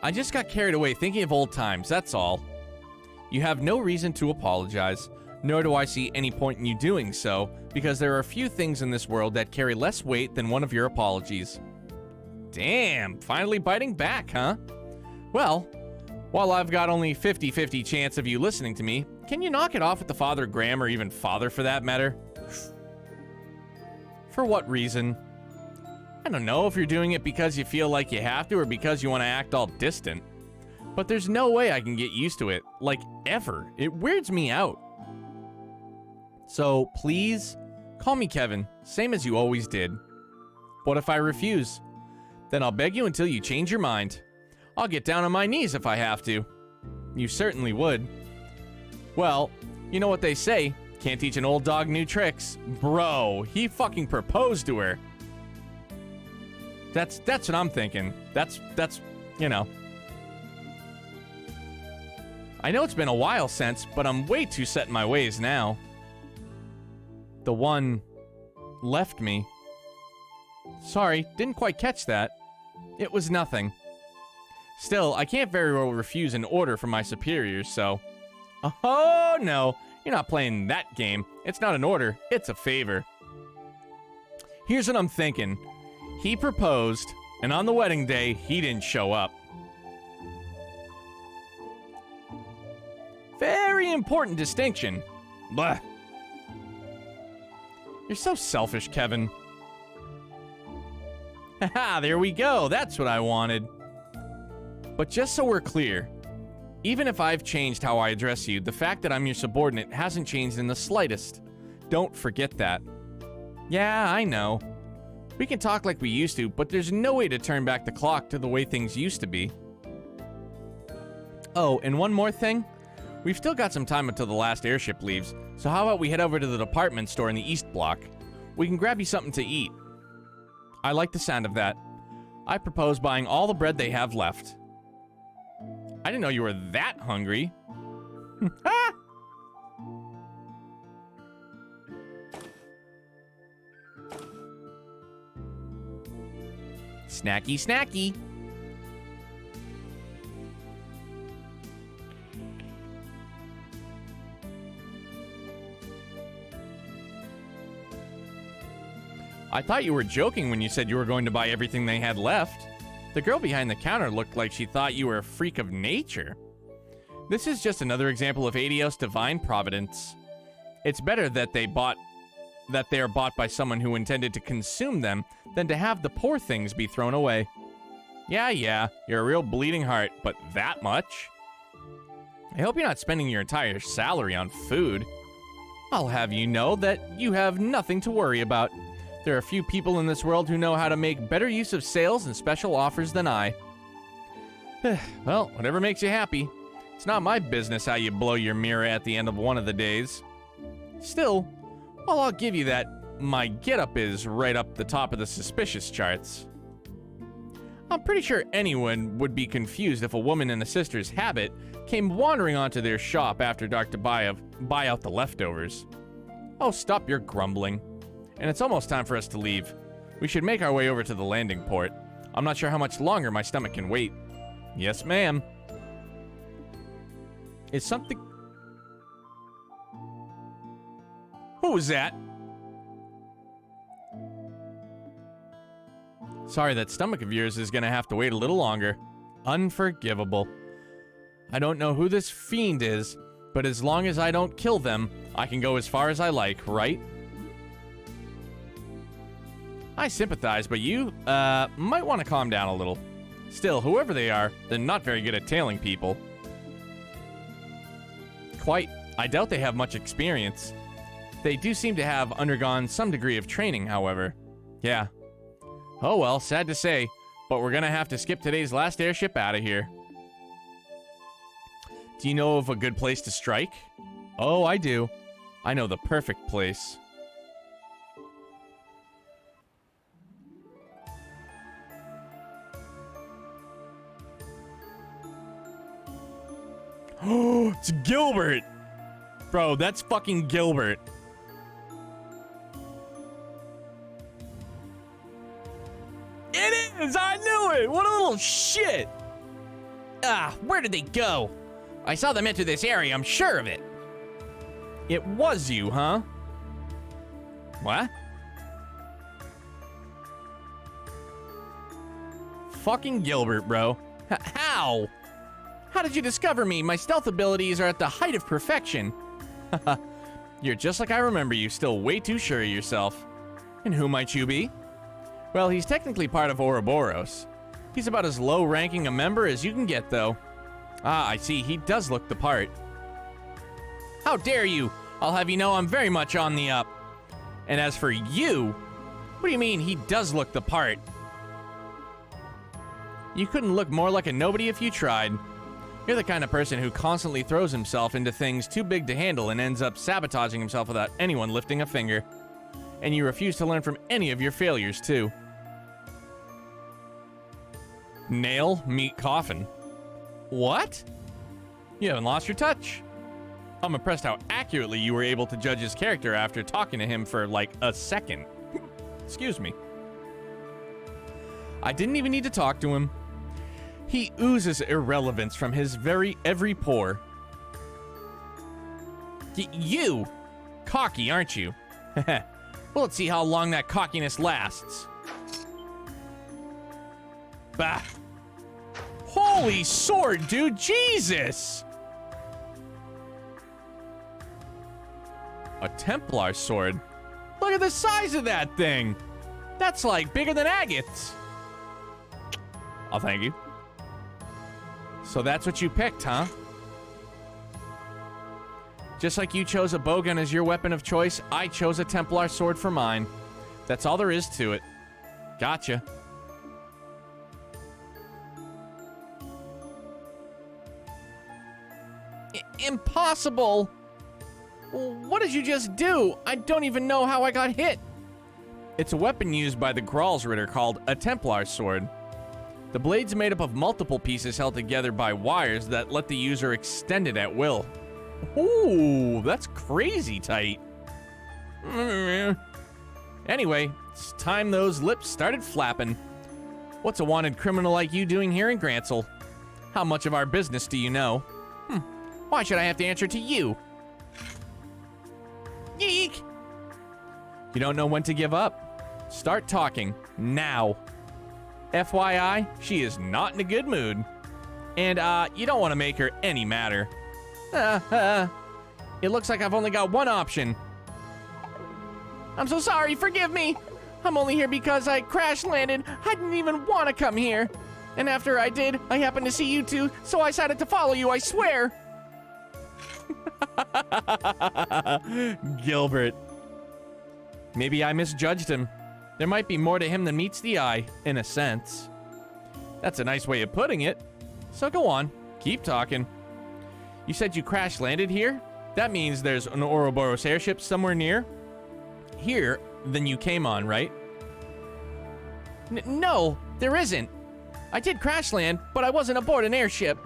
I just got carried away thinking of old times, that's all. You have no reason to apologize, nor do I see any point in you doing so, because there are few things in this world that carry less weight than one of your apologies. Damn, finally biting back, huh? Well, while I've got only 50-50 chance of you listening to me, can you knock it off with the Father Graham, or even Father for that matter? For what reason? I don't know if you're doing it because you feel like you have to or because you want to act all distant. But there's no way I can get used to it, like, ever. It weirds me out. So, please, call me Kevin, same as you always did. What if I refuse? Then I'll beg you until you change your mind. I'll get down on my knees if I have to. You certainly would. Well, you know what they say, can't teach an old dog new tricks. Bro, he fucking proposed to her. That's what I'm thinking. That's, you know. I know it's been a while since, but I'm way too set in my ways now. The one left me. Sorry, didn't quite catch that. It was nothing. Still, I can't very well refuse an order from my superiors, so... Oh, no. You're not playing that game. It's not an order, it's a favor. Here's what I'm thinking. He proposed, and on the wedding day, he didn't show up. Very important distinction. Blah. You're so selfish, Kevin. Haha, there we go. That's what I wanted. But just so we're clear, even if I've changed how I address you, the fact that I'm your subordinate hasn't changed in the slightest. Don't forget that. Yeah, I know. We can talk like we used to, but there's no way to turn back the clock to the way things used to be. Oh, and one more thing. We've still got some time until the last airship leaves, so how about we head over to the department store in the East Block? We can grab you something to eat. I like the sound of that. I propose buying all the bread they have left. I didn't know you were that hungry. Snacky, snacky. I thought you were joking when you said you were going to buy everything they had left. The girl behind the counter looked like she thought you were a freak of nature. This is just another example of Adios divine providence. It's better that they are bought by someone who intended to consume them than to have the poor things be thrown away. Yeah, you're a real bleeding heart, but that much? I hope you're not spending your entire salary on food. I'll have you know that you have nothing to worry about. There are few people in this world who know how to make better use of sales and special offers than I. Well, whatever makes you happy. It's not my business how you blow your mirror at the end of one of the days. Still, well, I'll give you that my getup is right up the top of the suspicious charts. I'm pretty sure anyone would be confused if a woman in a sister's habit came wandering onto their shop after dark to buy out the leftovers. Oh, stop your grumbling. And it's almost time for us to leave. We should make our way over to the landing port. I'm not sure how much longer my stomach can wait. Yes, ma'am. Is something... Who was that? Sorry, that stomach of yours is gonna have to wait a little longer. Unforgivable. I don't know who this fiend is, but as long as I don't kill them, I can go as far as I like, right? I sympathize, but you, might want to calm down a little. Still, whoever they are, they're not very good at tailing people. Quite. I doubt they have much experience. They do seem to have undergone some degree of training, however. Yeah. Oh well, sad to say, but we're gonna have to skip today's last airship out of here. Do you know of a good place to strike? Oh, I do. I know the perfect place. Oh, it's Gilbert! Bro, that's fucking Gilbert. It is! I knew it! What a little shit! Ah, where did they go? I saw them enter this area, I'm sure of it. It was you, huh? What? Fucking Gilbert, bro. How? How did you discover me? My stealth abilities are at the height of perfection. You're just like I remember you, still way too sure of yourself. And who might you be? Well, he's technically part of Ouroboros. He's about as low-ranking a member as you can get, though. Ah, I see. He does look the part. How dare you! I'll have you know I'm very much on the up. And as for you, what do you mean he does look the part? You couldn't look more like a nobody if you tried. You're the kind of person who constantly throws himself into things too big to handle and ends up sabotaging himself without anyone lifting a finger. And you refuse to learn from any of your failures, too. Nail, meat, coffin. What? You haven't lost your touch. I'm impressed how accurately you were able to judge his character after talking to him for like a second. Excuse me. I didn't even need to talk to him. He oozes irrelevance from his every pore. You! Cocky, aren't you? Well, let's see how long that cockiness lasts. Bah! Holy sword, dude! Jesus! A Templar sword? Look at the size of that thing! That's like bigger than agates! Oh, thank you. So that's what you picked, huh? Just like you chose a bowgun as your weapon of choice, I chose a Templar sword for mine. That's all there is to it. Gotcha. Impossible! What did you just do? I don't even know how I got hit. It's a weapon used by the Gralsritter called a Templar sword. The blade's made up of multiple pieces held together by wires that let the user extend it at will. Ooh, that's crazy tight. Anyway, it's time those lips started flapping. What's a wanted criminal like you doing here in Gransel? How much of our business do you know? Why should I have to answer to you? Yeek! You don't know when to give up. Start talking now. FYI, she is not in a good mood. And, you don't want to make her any madder. It looks like I've only got one option. I'm so sorry, forgive me. I'm only here because I crash landed. I didn't even want to come here. And after I did, I happened to see you two, so I decided to follow you, I swear. Gilbert. Maybe I misjudged him. There might be more to him than meets the eye, in a sense. That's a nice way of putting it. So go on, keep talking. You said you crash landed here? That means there's an Ouroboros airship somewhere near? Here, than you came on, right? No, there isn't. I did crash land, but I wasn't aboard an airship.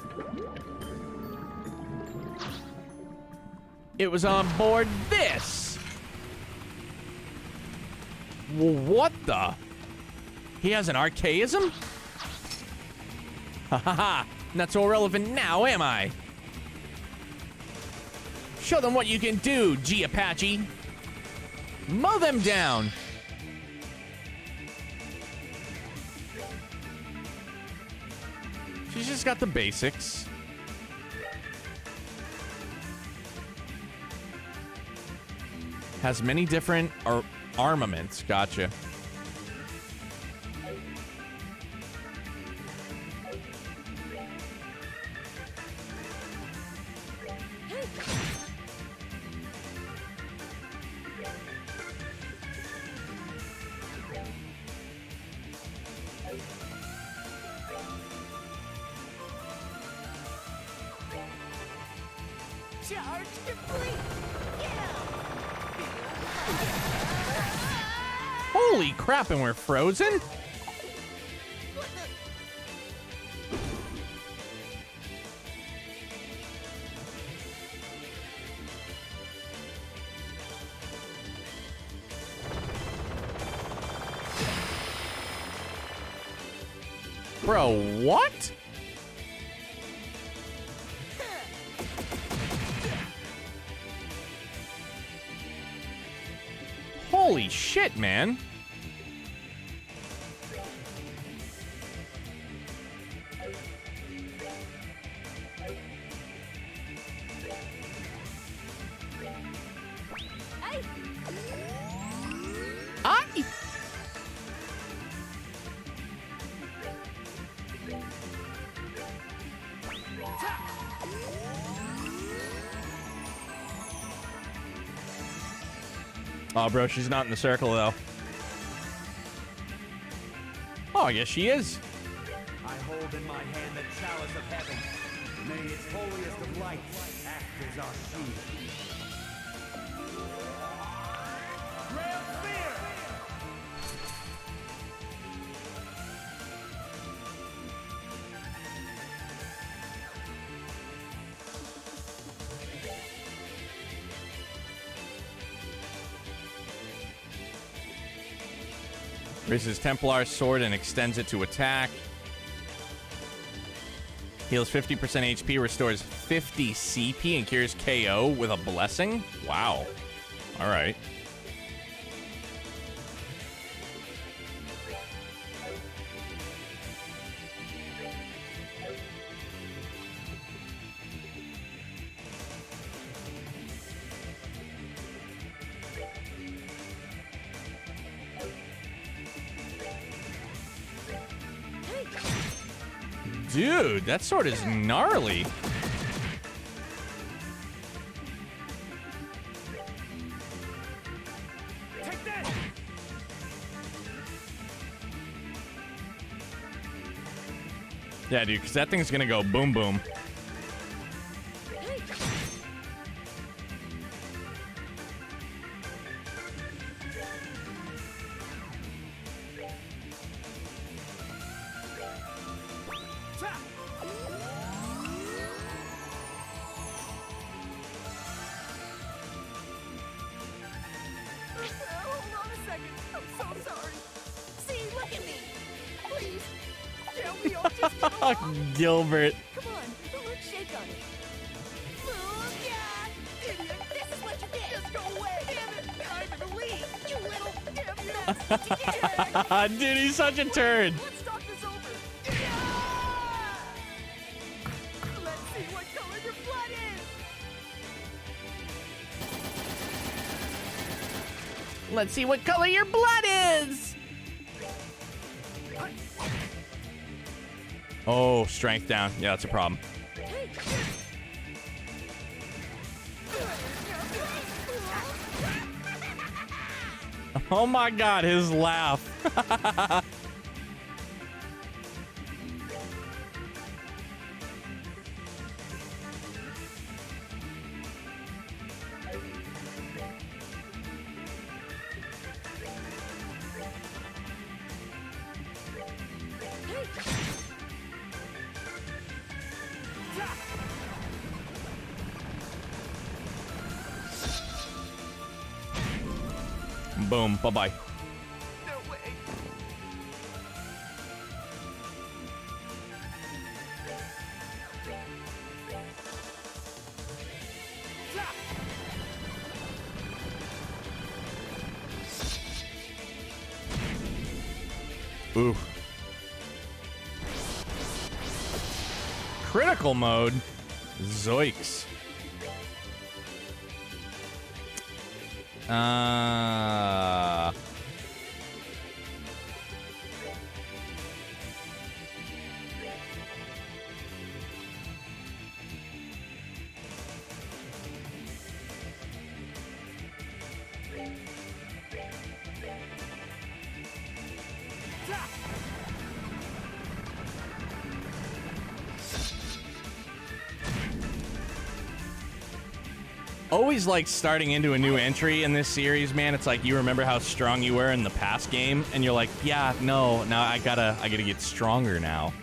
It was on board this. What the? He has an archaism? Ha ha ha! Not so irrelevant now, am I? Show them what you can do, G Apache. Mow them down. She's just got the basics. Has many different armaments. Gotcha. Charge complete! Holy crap, and we're frozen? Bro, what? Holy shit, man. Oh, bro, she's not in the circle, though. Oh, I guess she is. I hold in my hand the chalice of heaven. May its holiest of lights act as our shield. Ray of fear! Raises Templar's sword and extends it to attack. Heals 50% HP, restores 50 CP, and cures KO with a blessing? Wow. All right. Dude, that sword is gnarly. Take that! Yeah, dude, because that thing's gonna go boom boom. Hold on a second. I'm so sorry. See, look at me. Please. Can't we all just get along? Gilbert. Come on, let's shake on it. Oh, yeah. Idiot. This is what you get. Just go away. Damn it. I'm in the lead. You little damn mess. Dude, he's such a turd. Let's talk this over. Yeah! Let's see what color your blood is. Let's see what color your blood is. Oh, strength down. Yeah, that's a problem. Oh my god, his laugh. Boom. Bye-bye. No way. Ooh. Critical mode? Zoiks. Always like starting into a new entry in this series, man. It's like you remember how strong you were in the past game, and you're like, yeah, no, now I gotta get stronger now.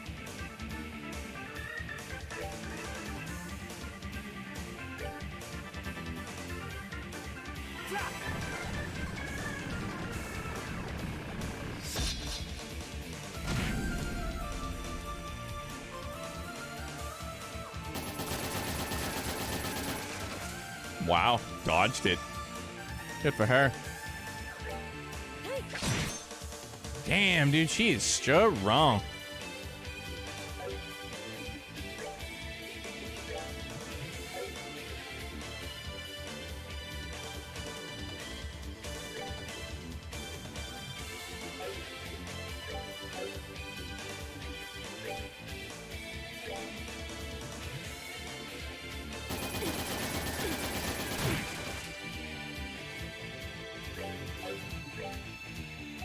Wow, dodged it. Good for her. Damn, dude, she is strong.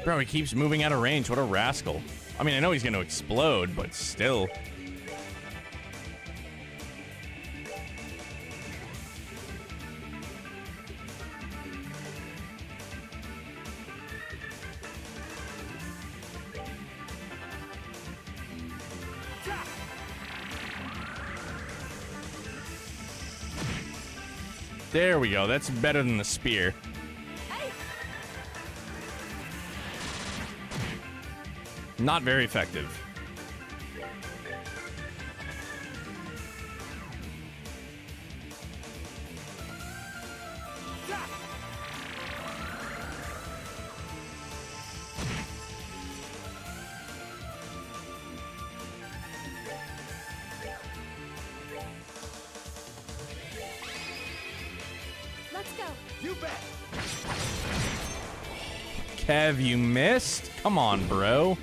Bro, he keeps moving out of range. What a rascal. I mean, I know he's going to explode, but still. There we go. That's better than the spear. Not very effective. Let's go. You bet. Kev, you missed? Come on, bro.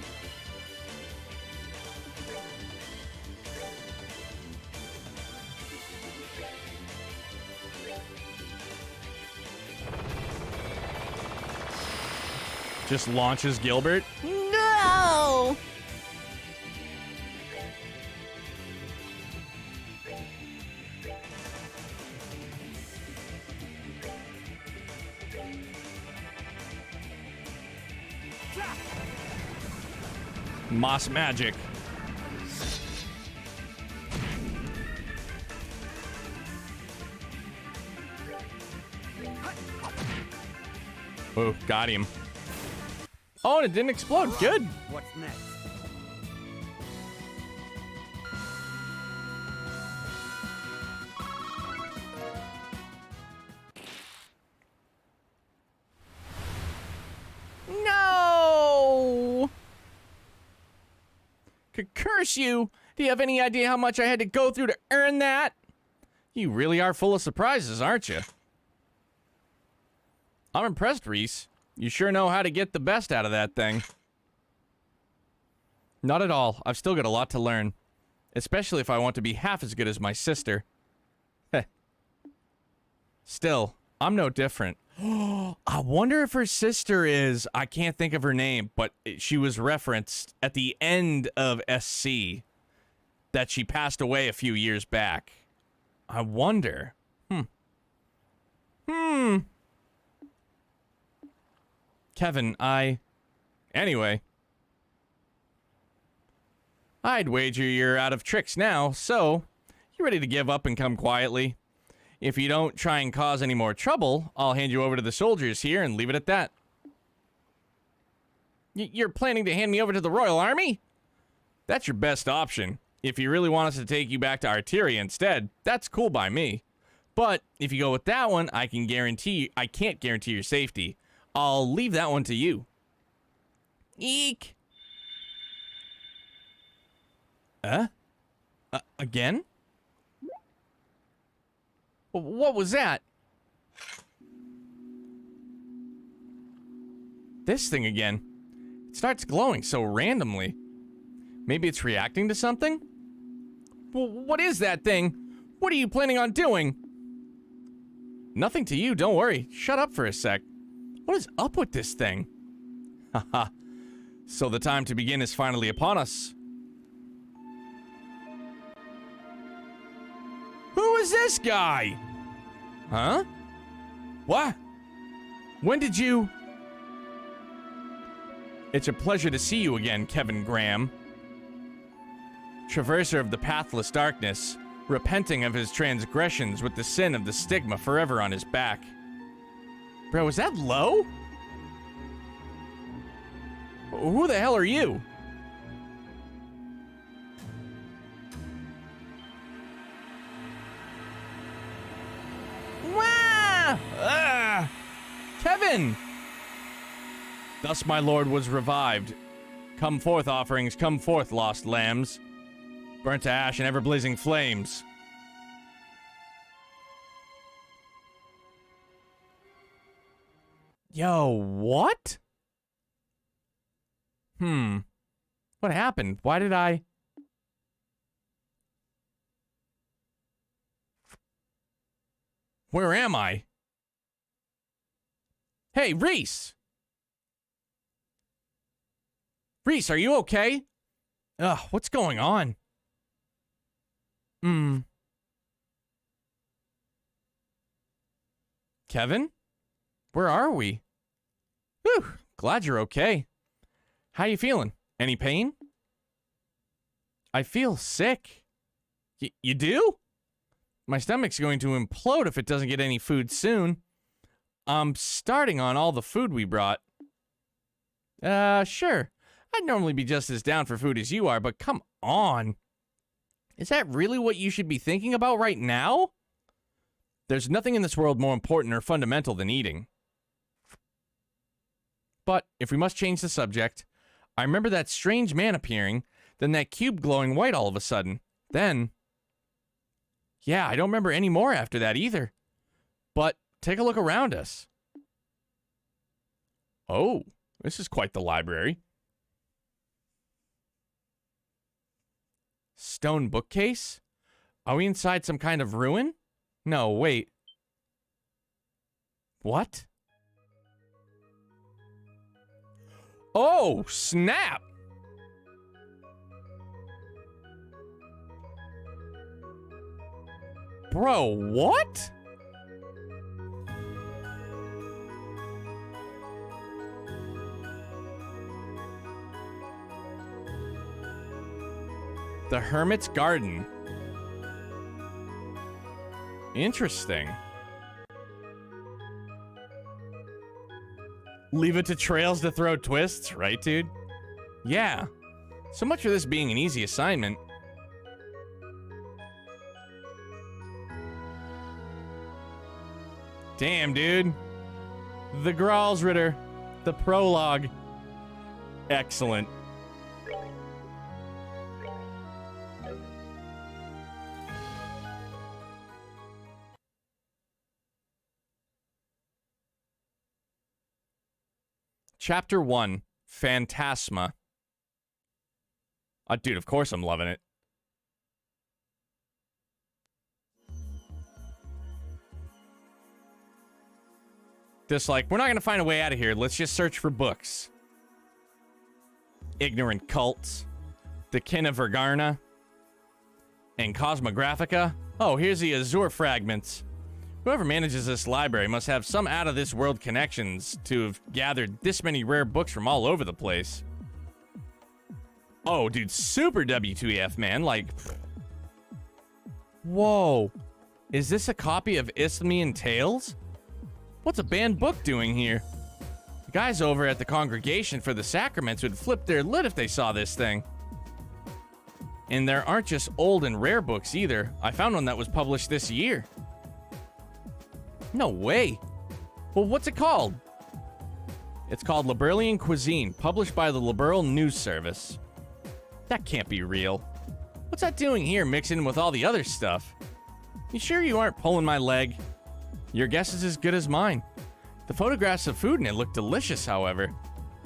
Just launches Gilbert. No! Moss magic. Oh, got him. Oh, and it didn't explode. Good. What's next? No! Could curse you. Do you have any idea how much I had to go through to earn that? You really are full of surprises, aren't you? I'm impressed, Reese. You sure know how to get the best out of that thing. Not at all. I've still got a lot to learn. Especially if I want to be half as good as my sister. Heh. Still, I'm no different. I wonder if her sister is... I can't think of her name, but she was referenced at the end of SC. That she passed away a few years back. I wonder. Kevin, Anyway. I'd wager you're out of tricks now, so... You ready to give up and come quietly? If you don't try and cause any more trouble, I'll hand you over to the soldiers here and leave it at that. You're planning to hand me over to the Royal Army? That's your best option. If you really want us to take you back to Arteria instead, that's cool by me. But if you go with that one, I can't guarantee your safety. I'll leave that one to you. Eek. Again? What was that? This thing again. It starts glowing so randomly. Maybe it's reacting to something? What is that thing? What are you planning on doing? Nothing to you, don't worry. Shut up for a sec. What is up with this thing? Haha. So the time to begin is finally upon us. Who is this guy? Huh? What? When did you... It's a pleasure to see you again, Kevin Graham. Traverser of the pathless darkness, repenting of his transgressions with the sin of the stigma forever on his back. Bro, is that low? Who the hell are you? Wah! Ah! Kevin! Thus my lord was revived. Come forth, offerings, come forth, lost lambs. Burnt to ash and ever-blazing flames. Yo, what? What happened? Why did I... Where am I? Hey, Reese! Reese, are you okay? Ugh, what's going on? Kevin? Where are we? Whew, glad you're okay. How you feeling? Any pain? I feel sick. You do? My stomach's going to implode if it doesn't get any food soon. I'm starting on all the food we brought. Sure. I'd normally be just as down for food as you are, but come on. Is that really what you should be thinking about right now? There's nothing in this world more important or fundamental than eating. But if we must change the subject, I remember that strange man appearing, then that cube glowing white all of a sudden. Then... yeah, I don't remember any more after that either. But take a look around us. Oh, this is quite the library. Stone bookcase? Are we inside some kind of ruin? No, wait. What? Oh, snap! Bro, what? The Hermit's Garden. Interesting. Leave it to Trails to throw twists, right, dude? Yeah. So much for this being an easy assignment. Damn, dude. The Graalsritter. The Prologue. Excellent. Chapter 1, Phantasma. Dude, of course I'm loving it. Just like, we're not gonna find a way out of here, let's just search for books. Ignorant cults. The Kin of Vergarna. And Cosmographica. Oh, here's the Azure fragments. Whoever manages this library must have some out-of-this-world connections to have gathered this many rare books from all over the place. Oh, dude, super WTF, man. Like, whoa. Is this a copy of Isthmian Tales? What's a banned book doing here? The guys over at the Congregation for the Sacraments would flip their lid if they saw this thing. And there aren't just old and rare books either. I found one that was published this year. No way. Well, what's it called? It's called Liberalian Cuisine, published by the Liberal News Service. That can't be real. What's that doing here, mixing with all the other stuff? You sure you aren't pulling my leg? Your guess is as good as mine. The photographs of food in it look delicious, however.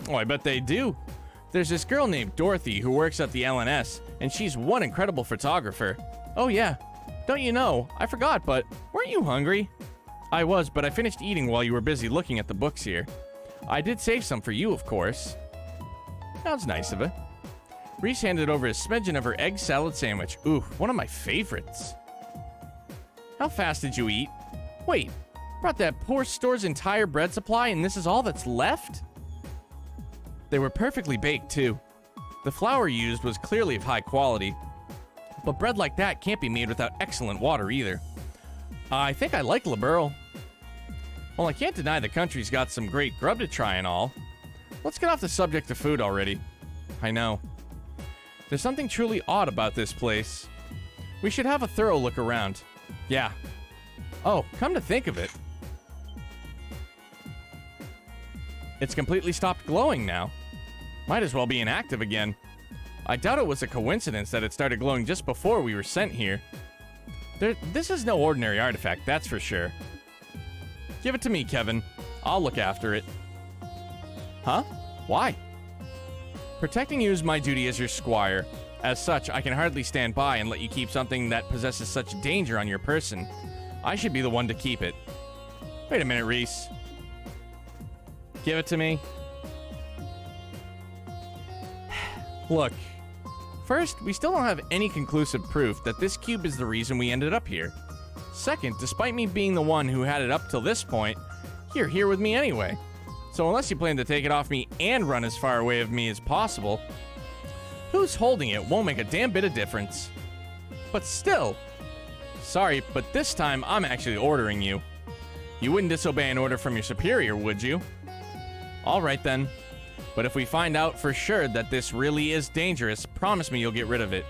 Oh, I bet they do. There's this girl named Dorothy who works at the LNS, and she's one incredible photographer. Oh yeah. Don't you know, I forgot, but weren't you hungry? I was, but I finished eating while you were busy looking at the books here. I did save some for you, of course. Sounds nice of her. Reese handed over a smidgen of her egg salad sandwich. Ooh, one of my favorites. How fast did you eat? Wait, brought that poor store's entire bread supply and this is all that's left? They were perfectly baked, too. The flour used was clearly of high quality. But bread like that can't be made without excellent water either. I think I like Liberal. Well, I can't deny the country's got some great grub to try and all. Let's get off the subject of food already. I know. There's something truly odd about this place. We should have a thorough look around. Yeah. Oh, come to think of it. It's completely stopped glowing now. Might as well be inactive again. I doubt it was a coincidence that it started glowing just before we were sent here. This is no ordinary artifact, that's for sure. Give it to me, Kevin. I'll look after it. Huh? Why? Protecting you is my duty as your squire. As such, I can hardly stand by and let you keep something that possesses such danger on your person. I should be the one to keep it. Wait a minute, Reese. Give it to me. Look, first, we still don't have any conclusive proof that this cube is the reason we ended up here. Second, despite me being the one who had it up till this point, you're here with me anyway. So unless you plan to take it off me and run as far away of me as possible, who's holding it won't make a damn bit of difference. But still, sorry, but this time I'm actually ordering you. You wouldn't disobey an order from your superior, would you? Alright then. But if we find out for sure that this really is dangerous, promise me you'll get rid of it.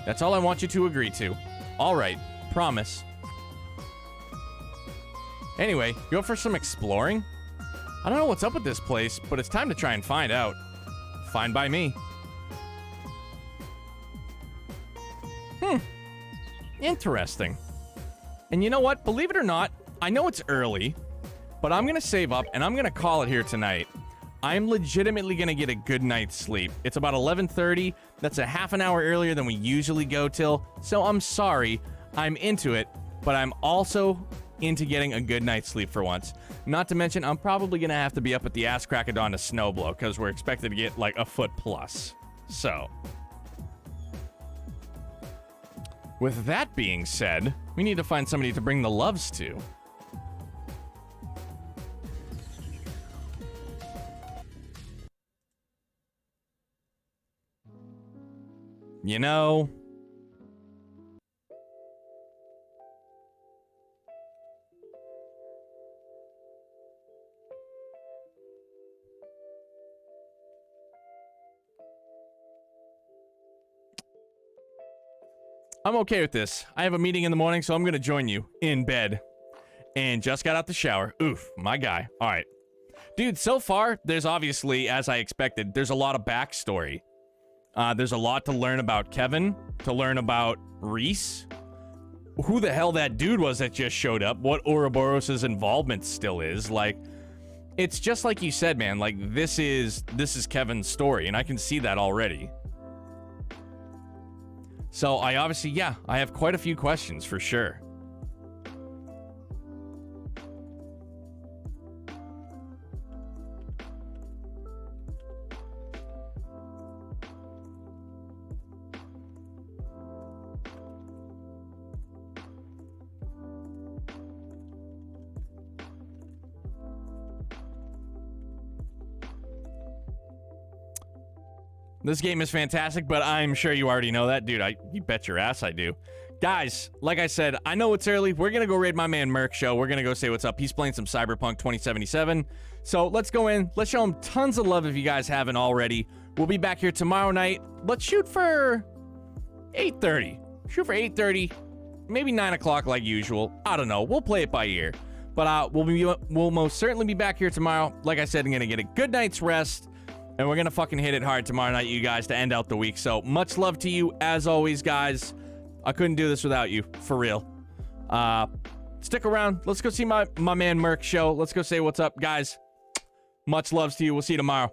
That's all I want you to agree to. Alright, promise. Anyway, you up for some exploring? I don't know what's up with this place, but it's time to try and find out. Fine by me. Interesting. And you know what? Believe it or not, I know it's early, but I'm gonna save up and I'm gonna call it here tonight. I'm legitimately gonna get a good night's sleep. It's about 11:30. That's a half an hour earlier than we usually go till, so I'm sorry. I'm into it, but I'm also into getting a good night's sleep for once. Not to mention, I'm probably gonna have to be up at the ass crack of dawn to snowblow, because we're expected to get like a foot plus. So, with that being said, we need to find somebody to bring the loves to. You know, I'm okay with this. I have a meeting in the morning, so I'm gonna join you in bed. And just got out the shower. Oof, my guy. All right. Dude, so far, there's obviously, as I expected, there's a lot of backstory. There's a lot to learn about Kevin, to learn about Reese, who the hell that dude was that just showed up, what Ouroboros' involvement still is. Like, it's just like you said, man, like, this is Kevin's story, and I can see that already. So, I obviously, yeah, I have quite a few questions, for sure. This game is fantastic, but I'm sure you already know that. Dude, you bet your ass I do. Guys, like I said, I know it's early. We're going to go raid my man Merc Show. We're going to go say what's up. He's playing some Cyberpunk 2077. So let's go in. Let's show him tons of love if you guys haven't already. We'll be back here tomorrow night. Let's shoot for 8:30. Shoot for 8:30. Maybe 9 o'clock like usual. I don't know. We'll play it by ear. But we'll most certainly be back here tomorrow. Like I said, I'm going to get a good night's rest. And we're going to fucking hit it hard tomorrow night, you guys, to end out the week. So, much love to you, as always, guys. I couldn't do this without you, for real. Stick around. Let's go see my man Merc Show. Let's go say what's up, guys. Much loves to you. We'll see you tomorrow.